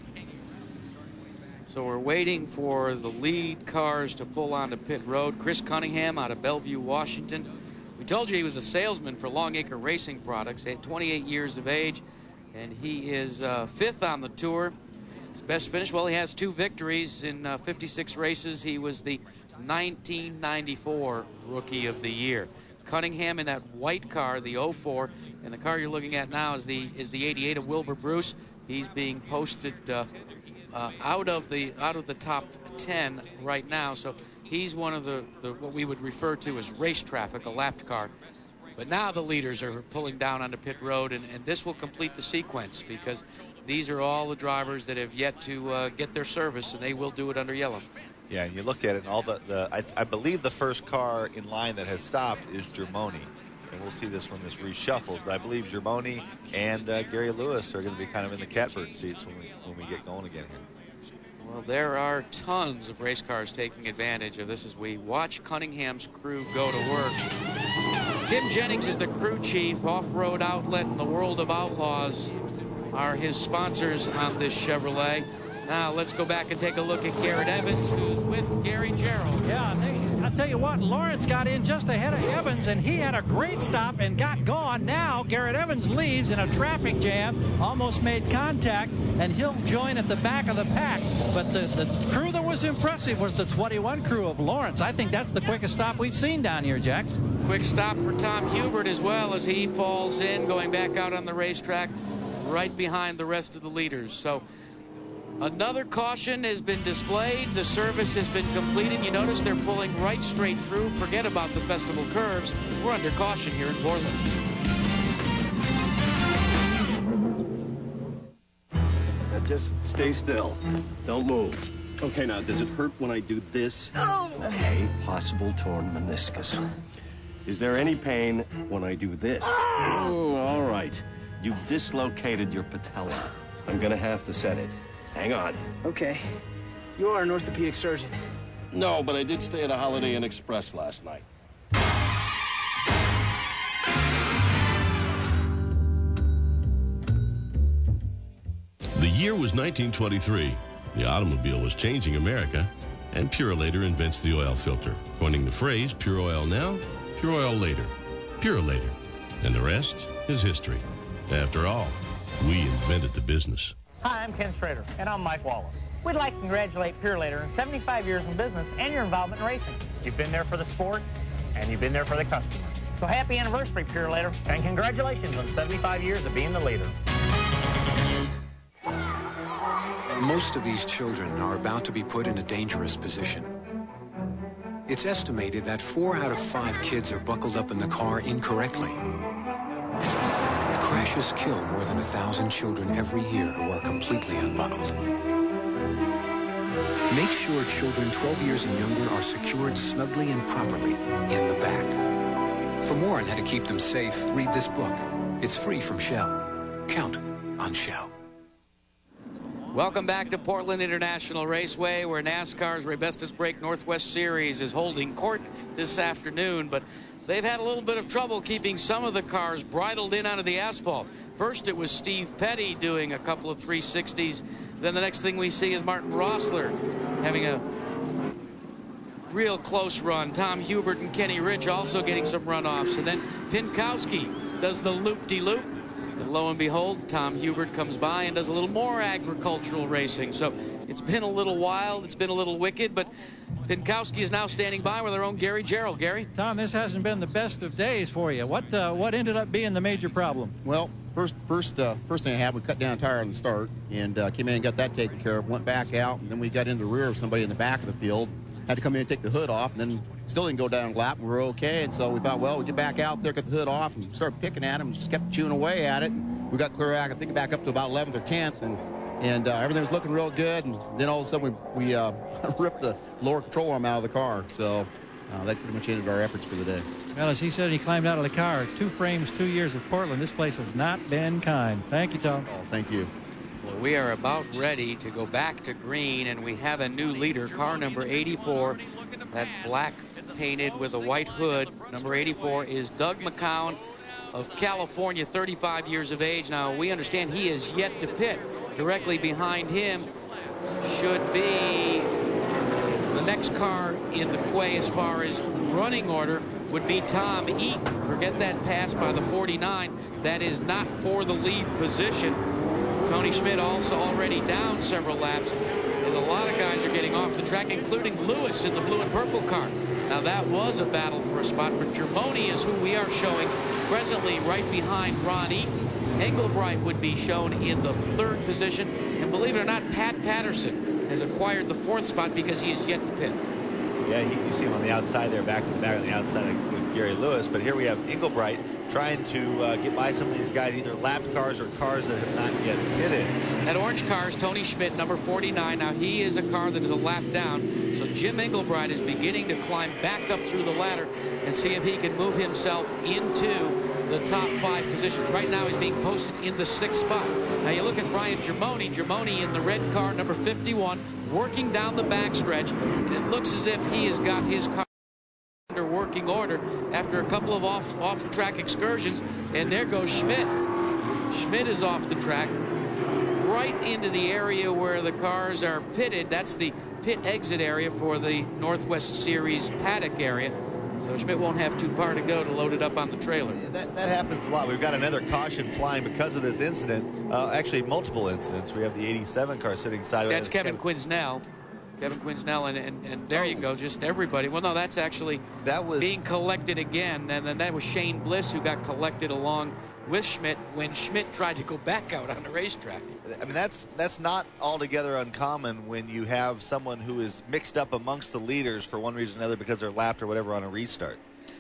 So we're waiting for the lead cars to pull onto pit road. Chris Cunningham out of Bellevue, Washington. We told you he was a salesman for Longacre Racing Products at 28 years of age. And he is 5th on the tour. Best finish? Well, he has 2 victories in 56 races. He was the 1994 Rookie of the Year. Cunningham in that white car, the 04, and the car you're looking at now is the 88 of Wilbur Bruce. He's being posted out of the top 10 right now, so he's one of the what we would refer to as race traffic, a lapped car. But now the leaders are pulling down onto pit road, and this will complete the sequence because these are all the drivers that have yet to get their service, and they will do it under yellow. Yeah, and you look at it, and all I believe the first car in line that has stopped is Germoni. And we'll see this when this reshuffles, but I believe Germoni and Gary Lewis are going to be kind of in the catbird seats when we get going again here. Well, there are tons of race cars taking advantage of this as we watch Cunningham's crew go to work. Tim Jennings is the crew chief. Off-Road Outlet and the World of Outlaws are his sponsors on this Chevrolet. Now let's go back and take a look at Garrett Evans, who's with Gary Gerald. Yeah, I'll tell you what, Lawrence got in just ahead of Evans, and he had a great stop and got gone. Now Garrett Evans leaves in a traffic jam, almost made contact, and he'll join at the back of the pack. But the crew that was impressive was the 21 crew of Lawrence. I think that's the quickest stop we've seen down here, Jack. Quick stop for Tom Hubert as well as he falls in, going back out on the racetrack right behind the rest of the leaders. So another caution has been displayed. The service has been completed. You notice they're pulling right straight through. Forget about the festival curves. We're under caution here in Portland. Just stay still. Don't move. Okay, now, does it hurt when I do this? No! A possible torn meniscus. Is there any pain when I do this? Oh, all right. You've dislocated your patella. I'm gonna have to set it. Hang on. Okay. You are an orthopedic surgeon. No, but I did stay at a Holiday Inn Express last night. The year was 1923. The automobile was changing America, and Purolator invents the oil filter, coining the phrase, pure oil now, pure oil later. Purolator. And the rest is history. After all, we invented the business. Hi, I'm Ken Schrader, and I'm Mike Wallace. We'd like to congratulate Purolator on 75 years in business and your involvement in racing. You've been there for the sport, and you've been there for the customer. So happy anniversary, Purolator, and congratulations on 75 years of being the leader. Most of these children are about to be put in a dangerous position. It's estimated that 4 out of 5 kids are buckled up in the car incorrectly. Crashes kill more than 1,000 children every year who are completely unbuckled. Make sure children 12 years and younger are secured snugly and properly in the back. For more on how to keep them safe, read this book. It's free from Shell. Count on Shell. Welcome back to Portland International Raceway, where NASCAR's Rebestos Break Northwest Series is holding court this afternoon, but they've had a little bit of trouble keeping some of the cars bridled in onto the asphalt. First it was Steve Petty doing a couple of 360s. Then the next thing we see is Martin Rossler having a real close run. Tom Hubert and Kenny Rich also getting some runoffs. And then Pinkowski does the loop-de-loop. And lo and behold, Tom Hubert comes by and does a little more agricultural racing. So it's been a little wild, it's been a little wicked, but Pinkowski is now standing by with our own Gary Gerald. Gary? Tom, this hasn't been the best of days for you. What ended up being the major problem? Well, first thing I had, we cut down a tire on the start and came in and got that taken care of. Went back out, and then we got into the rear of somebody in the back of the field. Had to come in and take the hood off, and then still didn't go down a lap, and we were okay. And so we thought, well, we'll get back out there, get the hood off, and started picking at him, and just kept chewing away at it. And we got clear out, I think, back up to about 11th or 10th, and everything was looking real good. And then all of a sudden, we ripped the lower control arm out of the car. So that pretty much ended our efforts for the day. Well, as he said, he climbed out of the car. 2 frames, 2 years of Portland. This place has not been kind. Thank you, Tom. Oh, thank you. Well, we are about ready to go back to green, and we have a new leader, car number 84, that black painted with a white hood. Number 84 is Doug Mccown of California, 35 years of age. Now, we understand he is yet to pit. Directly behind him should be the next car in the quay as far as running order would be Tom Eaton. Forget that pass by the 49. That is not for the lead position. Tony Schmidt also already down several laps. And a lot of guys are getting off the track, including Lewis in the blue and purple car. Now that was a battle for a spot, but Germoni is who we are showing presently right behind Ron Eaton. Englebright would be shown in the 3rd position. And believe it or not, Pat Patterson has acquired the 4th spot because he is yet to pit. Yeah, you see him on the outside there, back to the back on the outside with Gary Lewis. But here we have Englebright trying to get by some of these guys, either lapped cars or cars that have not yet pitted. That orange car is Tony Schmidt, number 49. Now, he is a car that is a lap down. So Jim Englebright is beginning to climb back up through the ladder and see if he can move himself into the top 5 positions. Right now, he's being posted in the 6th spot. Now, you look at Brian Germoni. Germoni in the red car, number 51, working down the backstretch. And it looks as if he has got his car under working order after a couple of off-track excursions. And there goes Schmidt. Schmidt is off the track, right into the area where the cars are pitted. That's the pit exit area for the Northwest Series paddock area. So Schmidt won't have too far to go to load it up on the trailer. That happens a lot. We've got another caution flying because of this incident. Actually, multiple incidents. We have the 87 car sitting sideways. That's Kevin Quinsnell. Kevin Quinsnell, and there you go, just everybody. Well, no, that's actually being collected again, and then that was Shane Bliss who got collected along with Schmidt when Schmidt tried to go back out on the racetrack. I mean, that's not altogether uncommon when you have someone who is mixed up amongst the leaders for one reason or another because they're lapped or whatever on a restart.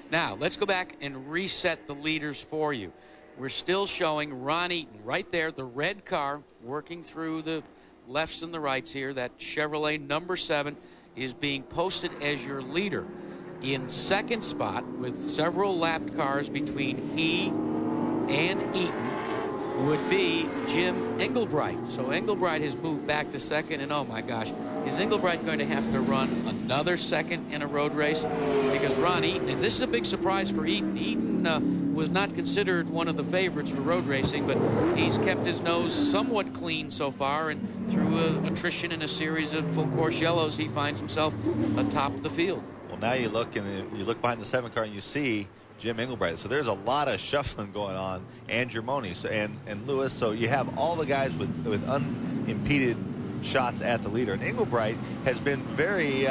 Now, let's go back and reset the leaders for you. We're still showing Ron Eaton right there, the red car, working through the lefts and the rights here. That Chevrolet number 7 is being posted as your leader. In 2nd spot, with several lapped cars between he and Eaton, would be Jim Englebright. So Englebright has moved back to 2nd, and oh my gosh, is Englebright going to have to run another 2nd in a road race? Because Ron Eaton, and this is a big surprise for Eaton. Eaton was not considered one of the favorites for road racing, but he's kept his nose somewhat clean so far, and through attrition in a series of full course yellows, he finds himself atop the field. Well, now you look behind the 7 car and you see Jim Englebright. So there's a lot of shuffling going on, and Germoni and Lewis. So you have all the guys with unimpeded shots at the leader. And Englebright has been very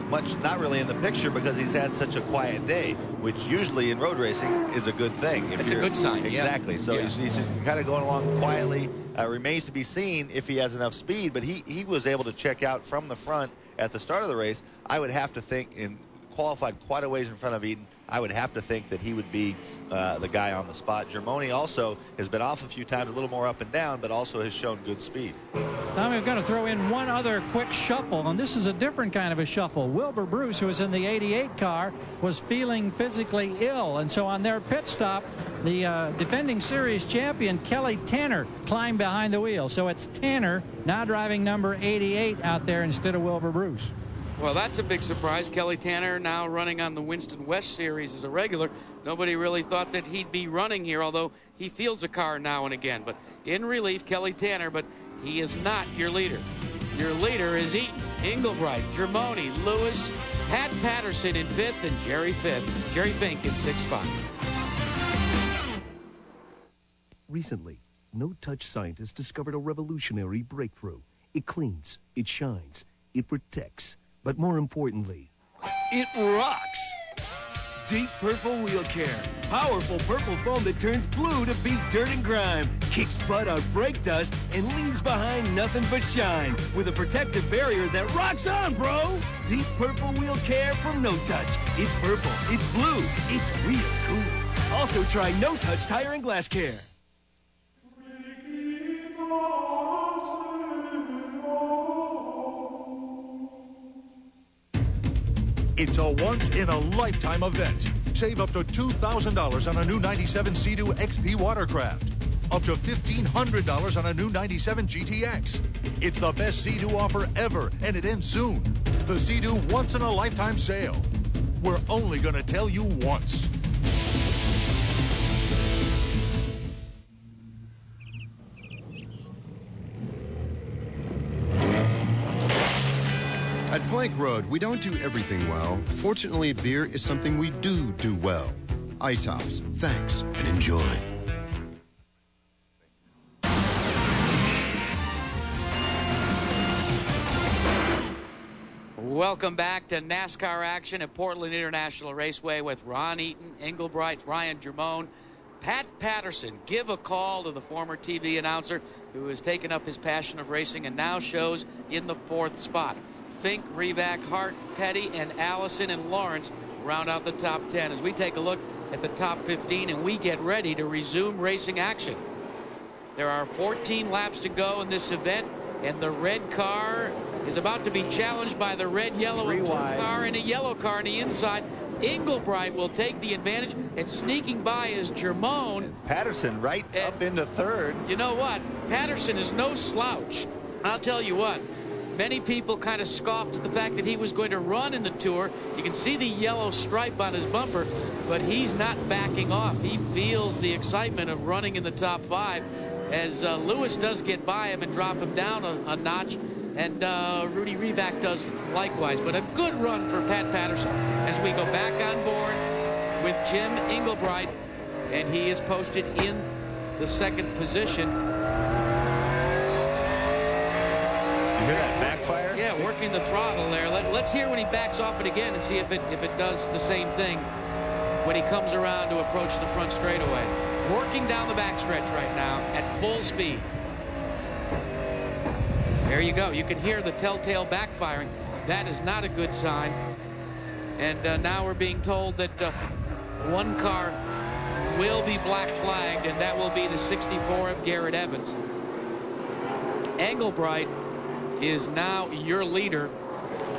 much not really in the picture because he's had such a quiet day, which usually in road racing is a good thing. It's a good sign. Exactly. Yeah. So he's kind of going along quietly. Remains to be seen if he has enough speed, but he was able to check out from the front at the start of the race. I would have to think, in qualified quite a ways in front of Eaton, I would have to think that he would be the guy on the spot. Germoni also has been off a few times, a little more up and down, but also has shown good speed. Now we've got to throw in one other quick shuffle, and this is a different kind of a shuffle. Wilbur Bruce, who was in the 88 car, was feeling physically ill, and so on their pit stop, the defending series champion Kelly Tanner climbed behind the wheel. So it's Tanner now driving number 88 out there instead of Wilbur Bruce. Well, that's a big surprise. Kelly Tanner now running on the Winston West Series as a regular. Nobody really thought that he'd be running here, although he fields a car now and again. But in relief, Kelly Tanner, but he is not your leader. Your leader is Eaton, Englebright, Germoni, Lewis, Pat Patterson in 5th, and Jerry Fink in 6th spot. Recently, no-touch scientists discovered a revolutionary breakthrough. It cleans, it shines, it protects. But more importantly, it rocks! Deep Purple Wheel Care. Powerful purple foam that turns blue to beat dirt and grime, kicks butt on brake dust, and leaves behind nothing but shine. With a protective barrier that rocks on, bro! Deep Purple Wheel Care from No Touch. It's purple, it's blue, it's real cool. Also try No Touch Tire and Glass Care. It's a once-in-a-lifetime event. Save up to $2,000 on a new 97 Sea-Doo XP watercraft. Up to $1,500 on a new 97 GTX. It's the best Sea-Doo offer ever, and it ends soon. The Sea-Doo once-in-a-lifetime sale. We're only going to tell you once. At Plank Road, we don't do everything well. Fortunately, beer is something we do well. Ice House, thanks and enjoy. Welcome back to NASCAR action at Portland International Raceway with Ron Eaton, Englebright, Ryan Germone, Pat Patterson. Give a call to the former TV announcer who has taken up his passion of racing and now shows in the 4th spot. Fink, Revac, Hart, Petty, and Allison and Lawrence round out the top 10 as we take a look at the top 15 and we get ready to resume racing action. There are 14 laps to go in this event, and the red car is about to be challenged by the red, yellow, and blue car and a yellow car on the inside. Englebright will take the advantage, and sneaking by is Germone. Patterson right up into 3rd. You know what? Patterson is no slouch. I'll tell you what. Many people kind of scoffed at the fact that he was going to run in the Tour. You can see the yellow stripe on his bumper, but he's not backing off. He feels the excitement of running in the top 5 as Lewis does get by him and drop him down a notch, and Rudy Revac does likewise. But a good run for Pat Patterson as we go back on board with Jim Englebright, and he is posted in the 2nd position. You hear that backfire? Yeah, working the throttle there. Let's hear when he backs off it again and see if it does the same thing when he comes around to approach the front straightaway. Working down the backstretch right now at full speed. There you go. You can hear the telltale backfiring. That is not a good sign. And now we're being told that one car will be black flagged, and that will be the 64 of Garrett Evans. Englebright is now your leader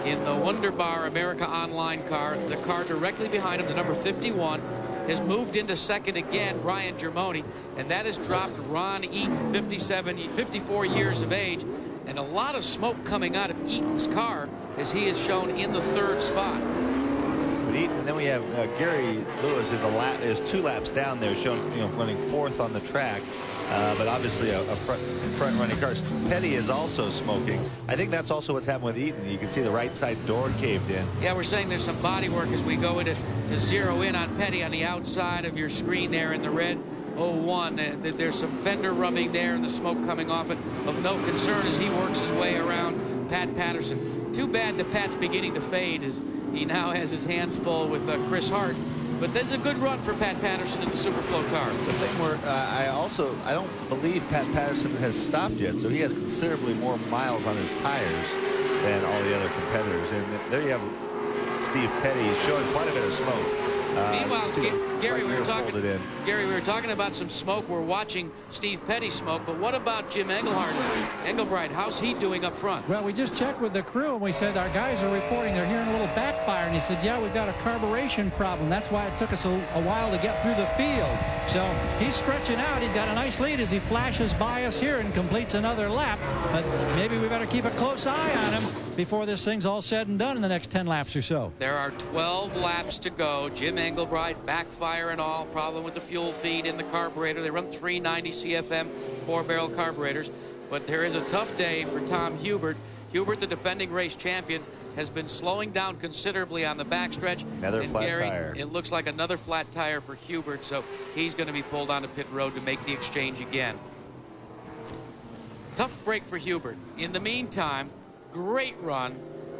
in the Wunderbar America Online car. The car directly behind him, the number 51, has moved into 2nd again, Ryan Germone, and that has dropped Ron Eaton, 54 years of age, and a lot of smoke coming out of Eaton's car as he is shown in the 3rd spot. But Eaton, and then we have Gary Lewis is 2 laps down there, shown running 4th on the track. But obviously a front running car. Petty is also smoking. I think that's also what's happened with Eaton. You can see the right side door caved in. Yeah, we're saying there's some body work as we go to zero in on Petty on the outside of your screen there in the red 01. There's some fender rubbing there and the smoke coming off it. Of no concern as he works his way around Pat Patterson. Too bad that Pat's beginning to fade as he now has his hands full with Chris Hart. But that's a good run for Pat Patterson in the Superflow car. The thing where I don't believe Pat Patterson has stopped yet, so he has considerably more miles on his tires than all the other competitors. And there you have Steve Petty showing quite a bit of smoke. Meanwhile, Gary, we were talking about some smoke. We're watching Steve Petty smoke, but what about Jim Englebright? How's he doing up front? Well, we just checked with the crew, and we said our guys are reporting they're hearing a little backfire, and he said, yeah, we've got a carburation problem. That's why it took us a while to get through the field. So he's stretching out. He's got a nice lead as he flashes by us here and completes another lap, but maybe we better keep a close eye on him before this thing's all said and done in the next 10 laps or so. There are 12 laps to go. Jim Englebright, backfire and all, problem with the fuel feed in the carburetor. They run 390 CFM 4-barrel carburetors, but there is a tough day for Tom Hubert. Hubert, the defending race champion, has been slowing down considerably on the backstretch. Another flat tire. It looks like another flat tire for Hubert, so he's going to be pulled onto pit road to make the exchange again. Tough break for Hubert. In the meantime, great run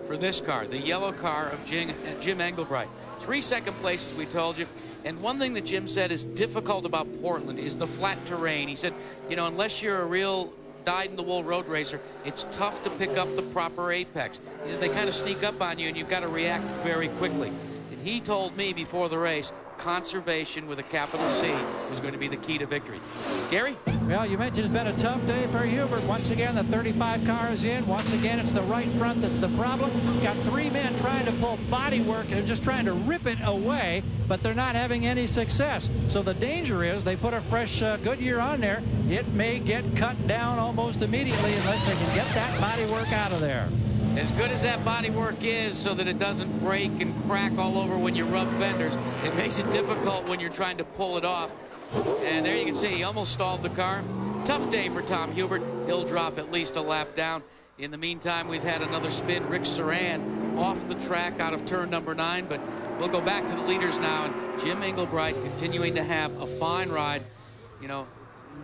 for this car, the yellow car of Jim Englebright. 3 second places, we told you. And one thing that Jim said is difficult about Portland is the flat terrain. He said, you know, unless you're a real dyed-in-the-wool road racer, it's tough to pick up the proper apex. He says they kind of sneak up on you, and you've got to react very quickly. And he told me before the race, conservation with a capital C was going to be the key to victory. Gary? Well, you mentioned it's been a tough day for Hubert. Once again, the 35 car is in. Once again, it's the right front that's the problem. Got 3 men trying to pull body work. They're just trying to rip it away, but they're not having any success. So the danger is they put a fresh Goodyear on there. It may get cut down almost immediately unless they can get that body work out of there. As good as that body work is so that it doesn't break and crack all over when you rub fenders, it makes it difficult when you're trying to pull it off. And there you can see he almost stalled the car. Tough day for Tom Hubert. He'll drop at least a lap down. In the meantime, we've had another spin. Rick Saran off the track out of turn number 9, but we'll go back to the leaders now. And Jim Englebright continuing to have a fine ride. You know,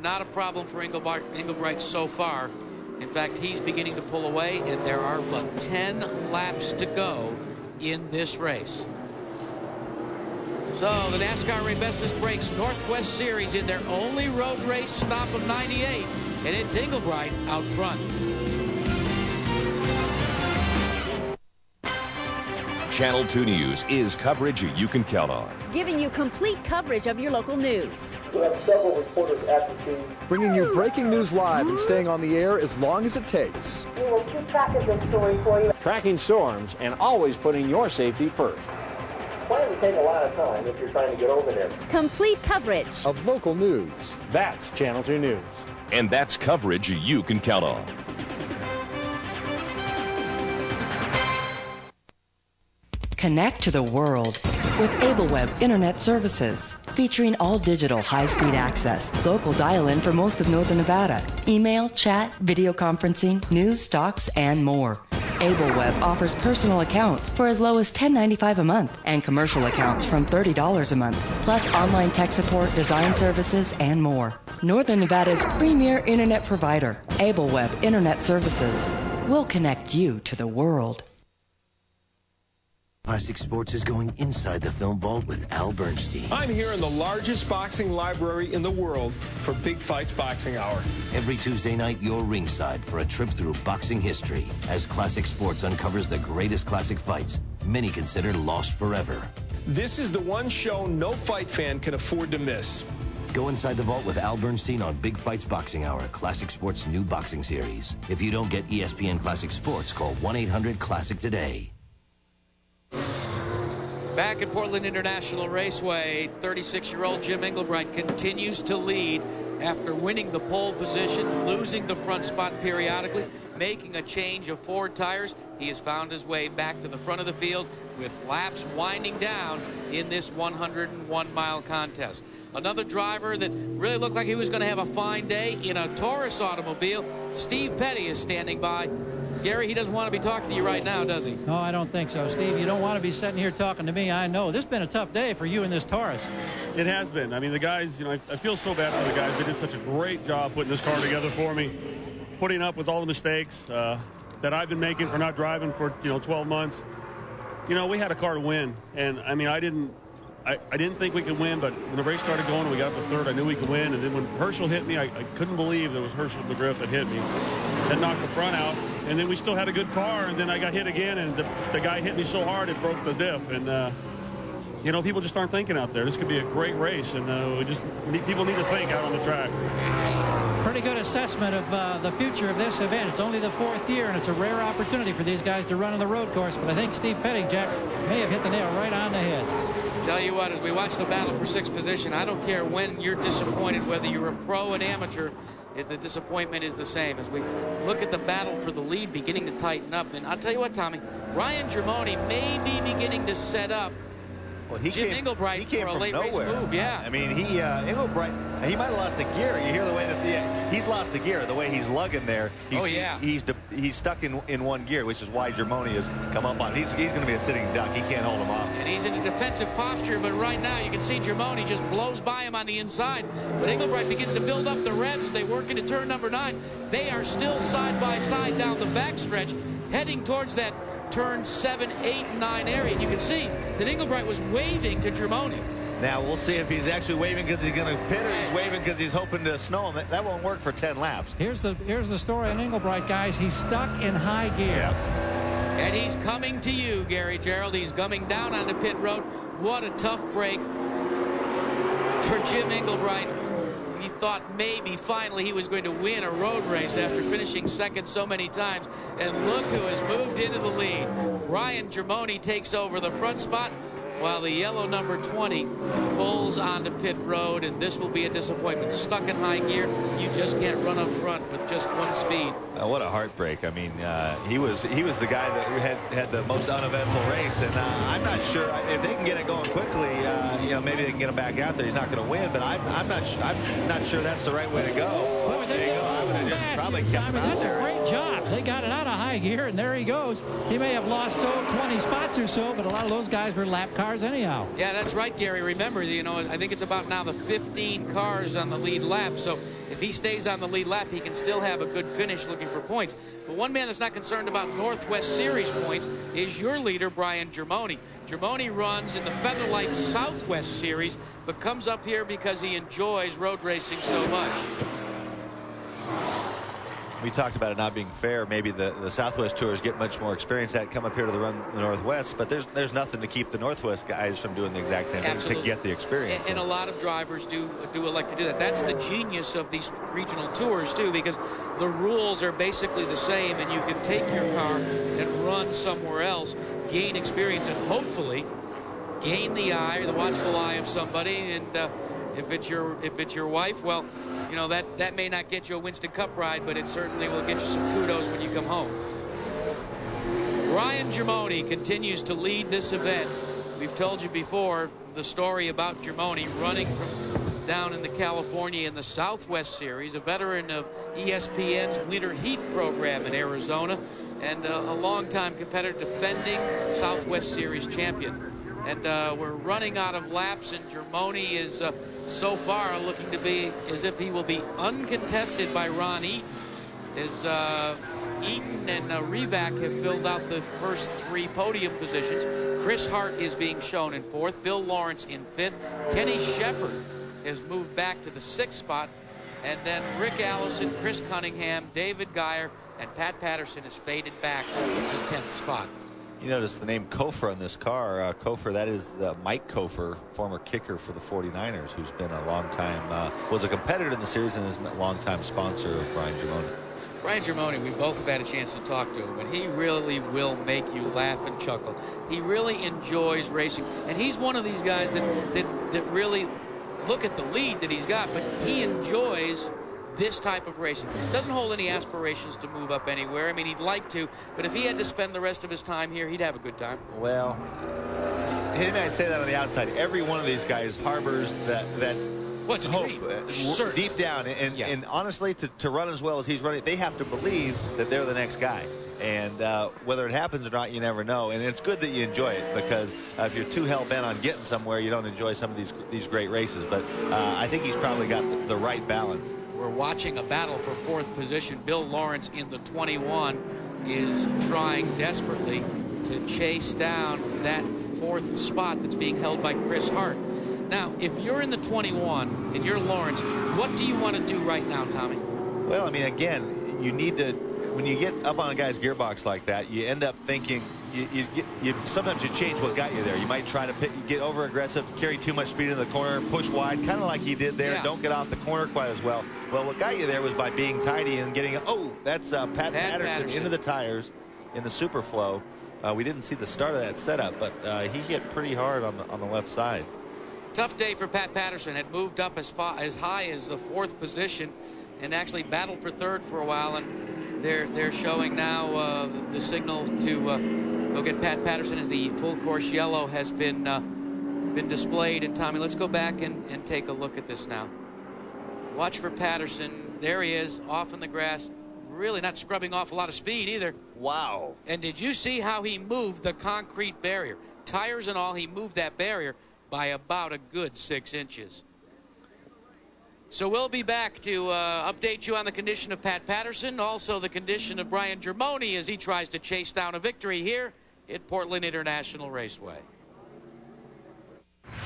not a problem for Englebright so far. In fact, he's beginning to pull away, and there are but 10 laps to go in this race. So the NASCAR Ravestis Brakes Northwest Series in their only road race stop of 98, and it's Englebright out front. Channel 2 News is coverage you can count on. Giving you complete coverage of your local news. We have several reporters at the scene. Bringing you breaking news live and staying on the air as long as it takes. We will keep track of this story for you. Tracking storms and always putting your safety first. Plan to take a lot of time if you're trying to get over there. Complete coverage of local news. That's Channel 2 News. And that's coverage you can count on. Connect to the world with AbleWeb Internet Services, featuring all digital high-speed access, local dial-in for most of Northern Nevada, email, chat, video conferencing, news, stocks, and more. AbleWeb offers personal accounts for as low as $10.95 a month and commercial accounts from $30 a month, plus online tech support, design services, and more. Northern Nevada's premier internet provider, AbleWeb Internet Services. We'll connect you to the world. Classic Sports is going inside the film vault with Al Bernstein. I'm here in the largest boxing library in the world for Big Fights Boxing Hour. Every Tuesday night, you're ringside for a trip through boxing history as Classic Sports uncovers the greatest classic fights, many considered lost forever. This is the one show no fight fan can afford to miss. Go inside the vault with Al Bernstein on Big Fights Boxing Hour, Classic Sports' new boxing series. If you don't get ESPN Classic Sports, call 1-800-CLASSIC today. Back at Portland International Raceway, 36-year-old Jim Englebright continues to lead after winning the pole position, losing the front spot periodically, making a change of 4 tires. He has found his way back to the front of the field with laps winding down in this 101-mile contest. Another driver that really looked like he was going to have a fine day in a Taurus automobile, Steve Petty, is standing by. Gary, he doesn't want to be talking to you right now, does he? No, I don't think so, Steve. You don't want to be sitting here talking to me. I know. This has been a tough day for you in this Taurus. It has been. I mean, the guys, you know, I feel so bad for the guys. They did such a great job putting this car together for me, putting up with all the mistakes that I've been making for not driving for, 12 months. You know, we had a car to win, and, I mean, I didn't think we could win, but when the race started going and we got up to third, I knew we could win. And then when Herschel hit me, I couldn't believe it was Herschel Mcgriff that hit me. That knocked the front out. And then we still had a good car, and then I got hit again, and the guy hit me so hard it broke the diff. And, people just aren't thinking out there. This could be a great race, and people need to think out on the track. Pretty good assessment of the future of this event. It's only the 4th year, and it's a rare opportunity for these guys to run on the road course. But I think Steve Petty, Jack, may have hit the nail right on the head. Tell you what, as we watch the battle for 6th position, I don't care when you're disappointed, whether you're a pro and amateur, if the disappointment is the same. As we look at the battle for the lead beginning to tighten up, and I'll tell you what, Tommy, Ryan Germoni may be beginning to set up Jim Englebright for a late race move. Yeah, I mean, Englebright, he might have lost a gear. You hear the way that he's lost a gear, the way he's lugging there. He's stuck in one gear, which is why Germoni has come up on. He's going to be a sitting duck. He can't hold him up. And he's in a defensive posture, but right now you can see Germoni just blows by him on the inside. But Englebright begins to build up the revs. They work into turn number 9. They are still side by side down the backstretch, heading towards that turn 7, 8, 9 area. And you can see that Englebright was waving to Germoni. Now we'll see if he's actually waving because he's going to pit, or he's waving because he's hoping to snow him. That won't work for 10 laps. Here's the story on Englebright, guys. He's stuck in high gear. Yeah. And he's coming to you, Gary Gerald. He's coming down onto pit road. What a tough break for Jim Englebright. He thought maybe finally he was going to win a road race after finishing second so many times. And look who has moved into the lead. Ryan Germoni takes over the front spot, while the yellow number 20 pulls onto pit road, and this will be a disappointment. Stuck in high gear, you just can't run up front with just one speed. What a heartbreak. I mean, he was the guy that had the most uneventful race, and I'm not sure if they can get it going quickly. Maybe they can get him back out there. He's not going to win, but I'm not sure that's the right way to go. Boy, there you go. I would have just probably kept him out there. That's a great job. They got it out of high gear, and there he goes. He may have lost 20 spots or so, but a lot of those guys were lap cars anyhow. Yeah, that's right, Gary. Remember, I think it's about now the 15 cars on the lead lap. So if he stays on the lead lap, he can still have a good finish looking for points. But one man that's not concerned about Northwest Series points is your leader, Brian Germoni. Germoni runs in the Featherlight Southwest Series, but comes up here because he enjoys road racing so much. We talked about it not being fair. Maybe the Southwest Tours get much more experience at come up here to the Northwest, but there's nothing to keep the Northwest guys from doing the exact same thing to get the experience. And a lot of drivers do elect to do that. That's the genius of these regional tours too, because the rules are basically the same, and you can take your car and run somewhere else, gain experience, and hopefully gain the eye or the watchful eye of somebody. And if it's your wife, well, you know, that may not get you a Winston Cup ride, but it certainly will get you some kudos when you come home. Brian Germoni continues to lead this event. We've told you before the story about Germoni running from down in the California in the Southwest Series, a veteran of ESPN's Winter Heat program in Arizona, and a longtime competitor, defending Southwest Series champion. And we're running out of laps, and Germoni is so far looking to be as if he will be uncontested by Ron Eaton. As Eaton and Revac have filled out the first 3 podium positions. Chris Hart is being shown in 4th, Bill Lawrence in 5th. Kenny Shepard has moved back to the 6th spot. And then Rick Allison, Chris Cunningham, David Geyer, and Pat Patterson has faded back to the 10th spot. You notice the name Kofer on this car. Kofer, that is the Mike Kofer, former kicker for the 49ers, who's been a long time, was a competitor in the series and is a long-time sponsor of Brian Germoni. Brian Germoni, we both have had a chance to talk to him, and he really will make you laugh and chuckle. He really enjoys racing, and he's one of these guys that really look at the lead that he's got, but he enjoys this type of racing. Doesn't hold any aspirations to move up anywhere. I mean, he'd like to, but if he had to spend the rest of his time here, he'd have a good time. Well, he might say that on the outside. Every one of these guys harbors that hope deep down. And honestly, to run as well as he's running, they have to believe that they're the next guy. And whether it happens or not, you never know. And it's good that you enjoy it, because if you're too hell-bent on getting somewhere, you don't enjoy some of these great races. But I think he's probably got the right balance. We're watching a battle for 4th position. Bill Lawrence in the 21 is trying desperately to chase down that 4th spot that's being held by Chris Hart. Now, if you're in the 21 and you're Lawrence, what do you want to do right now, Tommy? Well, I mean, again, you need to, when you get up on a guy's gearbox like that, you end up thinking, sometimes you change what got you there. You might try to get over aggressive, carry too much speed in the corner, push wide, kind of like he did there. Yeah. Don't get off the corner quite as well. Well, what got you there was by being tidy and getting, that's Pat Patterson into the tires in the Superflow. We didn't see the start of that setup, but he hit pretty hard on the left side. Tough day for Pat Patterson. Had moved up as high as the 4th position and actually battled for 3rd for a while, and they're showing now the signal to go get Pat Patterson as the full course yellow has been displayed. And Tommy, let's go back and take a look at this now. Watch for Patterson. There he is, off in the grass, really not scrubbing off a lot of speed either. Wow. And did you see how he moved the concrete barrier? Tires and all, he moved that barrier by about a good 6 inches. So we'll be back to update you on the condition of Pat Patterson, also the condition of Brian Germoni as he tries to chase down a victory here at Portland International Raceway.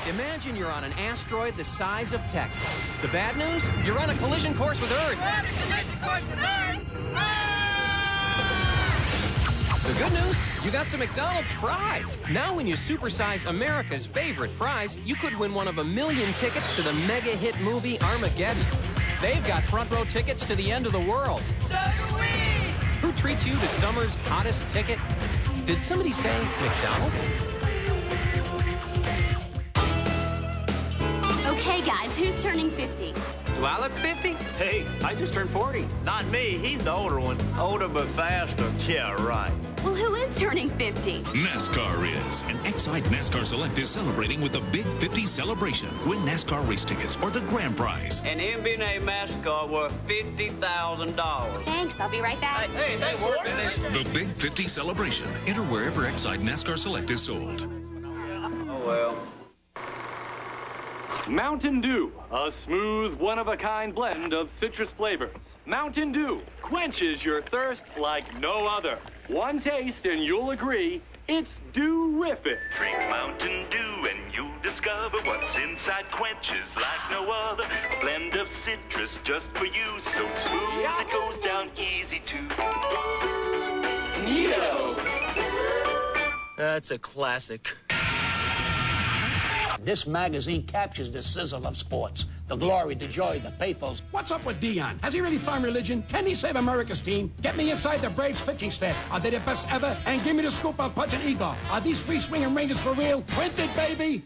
Imagine you're on an asteroid the size of Texas. The bad news? You're on a collision course with Earth. We're on a collision course with Earth. The good news? You got some McDonald's fries. Now when you supersize America's favorite fries, you could win one of 1 million tickets to the mega hit movie Armageddon. They've got front row tickets to the end of the world. So do we! Who treats you to summer's hottest ticket? Did somebody say McDonald's? Okay, guys, who's turning 50? Do I look 50? Hey, I just turned 40. Not me, he's the older one. Older but faster. Yeah, right. Well, who is turning 50? NASCAR is. And Excite NASCAR Select is celebrating with the Big 50 celebration. Win NASCAR race tickets or the grand prize. An MB&A MasterCard worth $50,000. Thanks, I'll be right back. Hey, thanks for it. The Big 50 celebration. Enter wherever Excite NASCAR Select is sold. Oh, well. Mountain Dew, a smooth, one-of-a-kind blend of citrus flavors. Mountain Dew quenches your thirst like no other. One taste and you'll agree, it's dew-rific. Drink Mountain Dew and you'll discover what's inside quenches like no other. A blend of citrus just for you, so smooth it goes down easy too. Neato. That's a classic. This magazine captures the sizzle of sports, the glory, the joy, the pathos. What's up with Dion? Has he really found religion? Can he save America's team? Get me inside the Braves pitching staff. Are they the best ever? And give me the scoop on Pudge and Igor. Are these free-swinging Rangers for real? Printed, baby!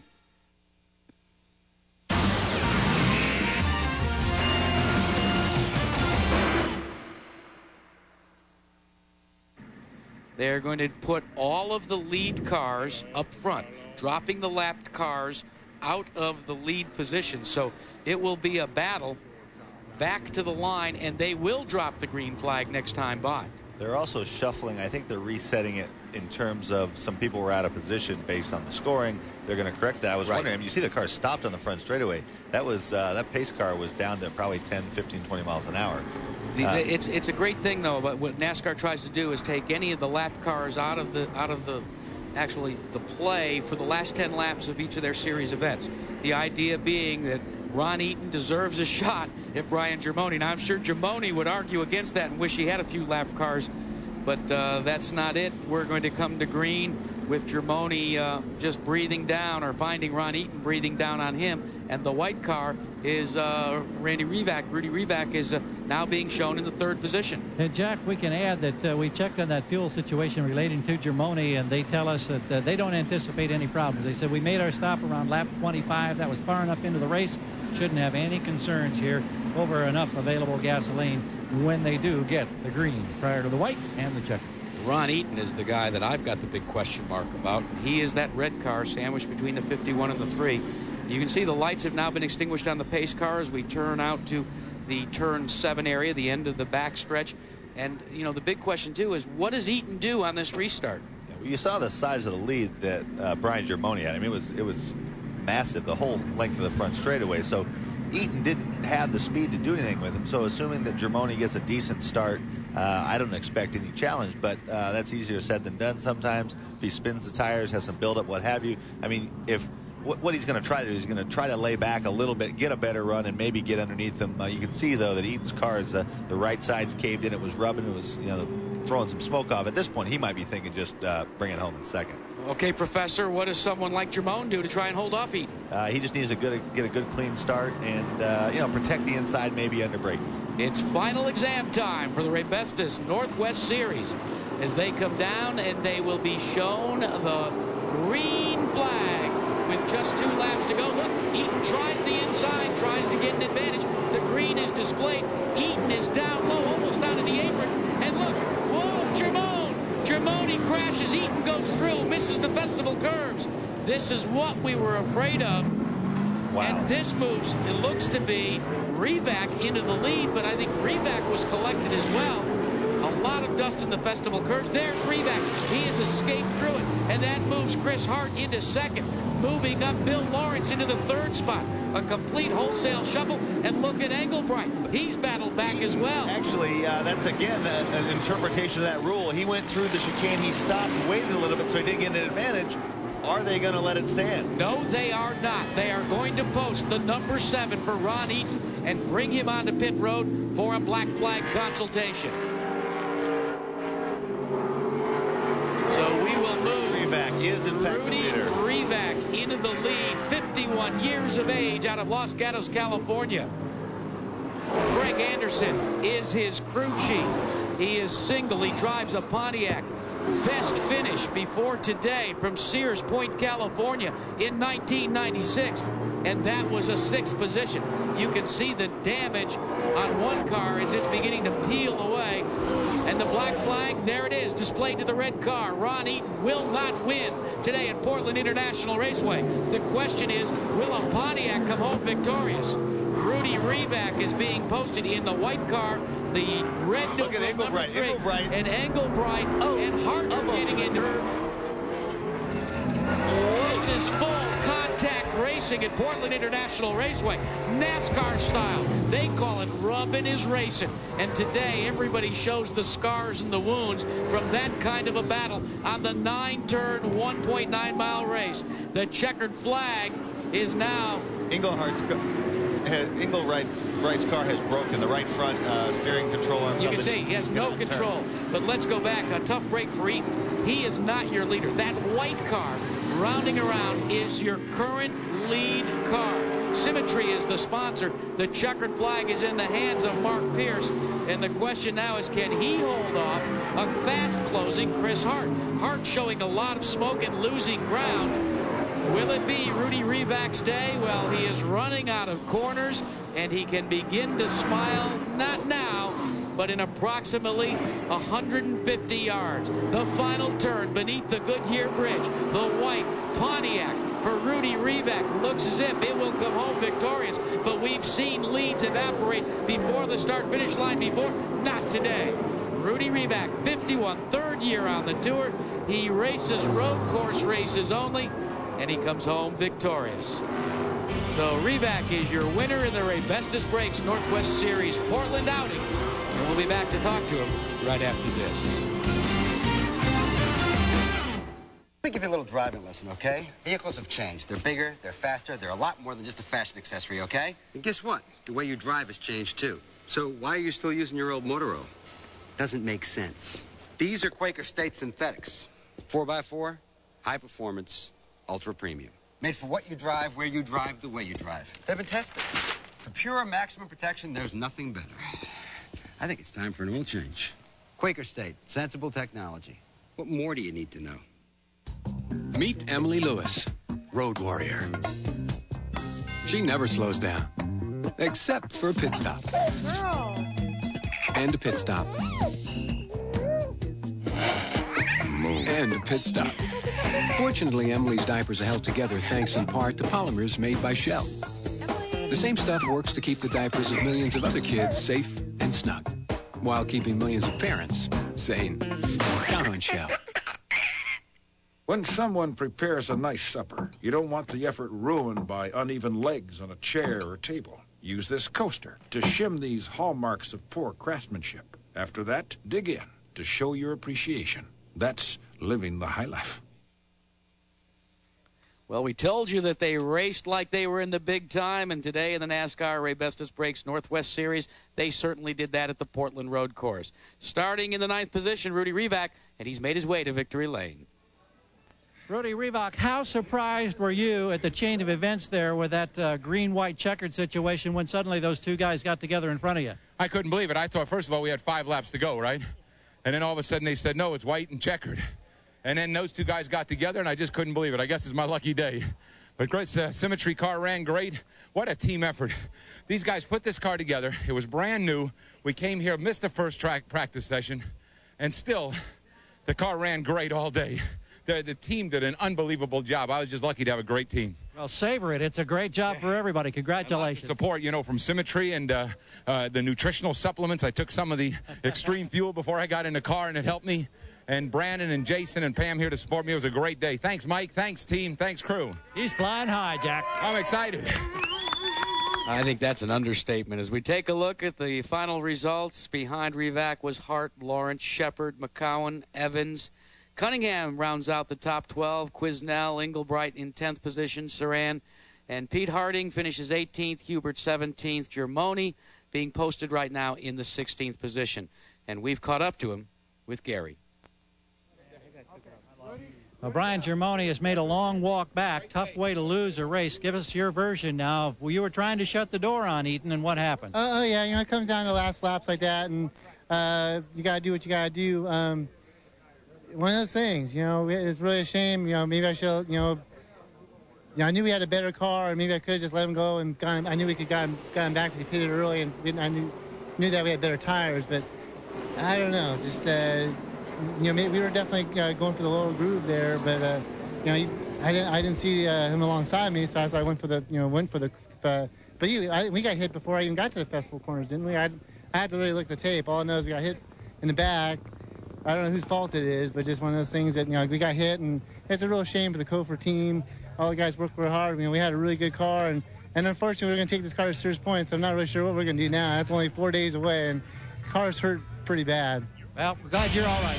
They're going to put all of the lead cars up front, dropping the lapped cars out of the lead position. So it will be a battle back to the line, and they will drop the green flag next time by. They're also shuffling. I think they're resetting it in terms of some people were out of position based on the scoring. They're going to correct that. I was wondering, you see the car stopped on the front straightaway. That was that pace car was down to probably 10, 15, 20 miles an hour. It's a great thing, though, but what NASCAR tries to do is take any of the lap cars out of the play for the last 10 laps of each of their series events. The idea being that Ron Eaton deserves a shot at Brian Germoni. Now, I'm sure Germoni would argue against that and wish he had a few lap cars, but that's not it. We're going to come to green with Germoni just breathing down, or finding Ron Eaton breathing down on him. And the white car is Randy Revac. Rudy Revac is now being shown in the third position. And Jack, we can add that we checked on that fuel situation relating to Germoni, and they tell us that they don't anticipate any problems. They said we made our stop around lap 25. That was far enough into the race. Shouldn't have any concerns here over enough available gasoline when they do get the green prior to the white and the checker. Ron Eaton is the guy that I've got the big question mark about. He is that red car sandwiched between the 51 and the 3. You can see the lights have now been extinguished on the pace car as we turn out to the turn 7 area, the end of the back stretch. And, you know, the big question, too, is what does Eaton do on this restart? Yeah, well, you saw the size of the lead that Brian Germoni had. I mean, it was massive, the whole length of the front straightaway. So Eaton didn't have the speed to do anything with him. So assuming that Germoni gets a decent start, I don't expect any challenge, but that's easier said than done sometimes. If he spins the tires, has some buildup, what have you. I mean, if what he's going to try to do is he's going to try to lay back a little bit, get a better run, and maybe get underneath them. You can see, though, that Eaton's car is the right side's caved in. It was rubbing. It was, throwing some smoke off. At this point, he might be thinking just bring it home in second. Okay, Professor, what does someone like Germoni do to try and hold off Eaton? He just needs to get a good, clean start and, protect the inside, maybe under brake. It's final exam time for the Rebestos Northwest Series as they come down, and they will be shown the green flag with just 2 laps to go. Look, Eaton tries the inside, tries to get an advantage. The green is displayed. Eaton is down low, almost down to the apron. And look, whoa, Germoni crashes. Eaton goes through, misses the festival curves. This is what we were afraid of. Wow. And this moves, it looks to be Revac into the lead, but I think Revac was collected as well. A lot of dust in the festival curves. There's Revac. He has escaped through it. And that moves Chris Hart into second. Moving up Bill Lawrence into the 3rd spot. A complete wholesale shuffle. And look at Englebright. He's battled back as well. Actually, that's, again, an interpretation of that rule. He went through the chicane. He stopped, waited a little bit, so he didn't get an advantage. Are they going to let it stand? No, they are not. They are going to post the number 7 for Ron Eaton and bring him onto pit road for a black flag consultation. So we will move. Revac is, in fact, the leader. Revac into the lead, 51 years of age, out of Los Gatos, California. Greg Anderson is his crew chief. He is single. He drives a Pontiac. Best finish before today from Sears Point, California in 1996. And that was a 6th position. You can see the damage on one car as it's beginning to peel away. And the black flag, there it is, displayed to the red car. Ron Eaton will not win today at Portland International Raceway. The question is, will a Pontiac come home victorious? Rudy Revac is being posted in the white car. The red Look at Englebright. And Englebright and Hart getting into it. This is full contact racing. racing at Portland International Raceway, NASCAR style. They call it rubbing is racing. And today, everybody shows the scars and the wounds from that kind of a battle on the 9-turn, 1.9-mile race. The checkered flag is now... Englebright's car has broken. The right front steering control arms. You can see he has no control. But let's go back. A tough break for Eaton. He is not your leader. That white car rounding around is your current lead car. Symmetry is the sponsor. The checkered flag is in the hands of Mark Pierce. And the question now is, can he hold off a fast-closing Chris Hart? Hart showing a lot of smoke and losing ground. Will it be Rudy Rivak's day? Well, he is running out of corners, and he can begin to smile, not now, but in approximately 150 yards. The final turn beneath the Goodyear Bridge. The white Pontiac for Rudy Rivak looks as if it will come home victorious, but we've seen leads evaporate before the start-finish line before. Not today. Rudy Rivak, 51, third year on the tour. He races road course races only, and he comes home victorious. So Rivak is your winner in the Ray Bestis Breaks Northwest Series Portland outing. And we'll be back to talk to him right after this. Let me give you a little driving lesson, okay? Vehicles have changed. They're bigger, they're faster, they're a lot more than just a fashion accessory, okay? And guess what? The way you drive has changed, too. So why are you still using your old motor oil? Doesn't make sense. These are Quaker State synthetics. 4x4, high performance, ultra premium. Made for what you drive, where you drive, the way you drive. They've been tested. For pure maximum protection, there's nothing better. I think it's time for an oil change. Quaker State, sensible technology. What more do you need to know? Meet Emily Lewis, road warrior. She never slows down, except for a pit stop. Girl. And a pit stop. And a pit stop. Fortunately, Emily's diapers are held together thanks in part to polymers made by Shell. The same stuff works to keep the diapers of millions of other kids safe and snug, while keeping millions of parents sane. Count on Shell. When someone prepares a nice supper, you don't want the effort ruined by uneven legs on a chair or table. Use this coaster to shim these hallmarks of poor craftsmanship. After that, dig in to show your appreciation. That's living the high life. Well, we told you that they raced like they were in the big time, and today in the NASCAR Ray Bestis Breaks Northwest Series, they certainly did that at the Portland Road Course. Starting in the 9th position, Rudy Rivak, and he's made his way to victory lane. Rudy Rivak, how surprised were you at the chain of events there with that green-white checkered situation when suddenly those two guys got together in front of you? I couldn't believe it. I thought, first of all, we had 5 laps to go, right? And then all of a sudden they said, no, it's white and checkered. And then those two guys got together, and I just couldn't believe it. I guess it's my lucky day. But great, Symmetry car ran great. What a team effort. These guys put this car together. It was brand new. We came here, missed the first track practice session, and still the car ran great all day. The team did an unbelievable job. I was just lucky to have a great team. Well, savor it. It's a great job for everybody. Congratulations. Support, you know, from Symmetry and the nutritional supplements. I took some of the extreme fuel before I got in the car, and it helped me. And Brandon and Jason and Pam here to support me. It was a great day. Thanks, Mike. Thanks, team. Thanks, crew. He's flying high, Jack. I'm excited. I think that's an understatement. As we take a look at the final results, behind Rivak was Hart, Lawrence, Shepard, Mccown, Evans. Cunningham rounds out the top 12. Quisnell, Englebright in 10th position. Saran and Pete Harding finishes 18th. Hubert 17th. Germoni being posted right now in the 16th position. And we've caught up to him with Gary. Well, Brian Germoni has made a long walk back. Tough way to lose a race. Give us your version now. You were trying to shut the door on Eaton, and what happened? Oh, yeah, you know, it comes down to last laps like that, and you got to do what you got to do. One of those things, you know, it's really a shame. You know, maybe I should, I knew we had a better car, and maybe I could have just let him go, and I knew we could got him back if he pitted early, and I knew that we had better tires, but I don't know, just... we were definitely going for the lower groove there, but I didn't see him alongside me, so I went for the but we got hit before I even got to the festival corners, didn't we? I had to really look at the tape. All I know is we got hit in the back. I don't know whose fault it is, but just one of those things that we got hit, and it's a real shame for the Kofor team. all the guys worked real hard. We had a really good car, and unfortunately, we're going to take this car to serious points. So I'm not really sure what we're going to do now. That's only 4 days away, and the car's hurt pretty bad. Well, we're glad you're all right.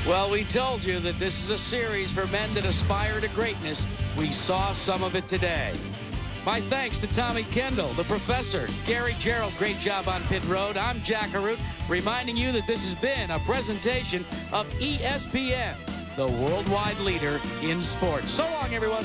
Well, we told you that this is a series for men that aspire to greatness. We saw some of it today. My thanks to Tommy Kendall, the professor, Gary Gerald. Great job on pit road. I'm Jack Harut, reminding you that this has been a presentation of ESPN, the worldwide leader in sports. So long, everyone.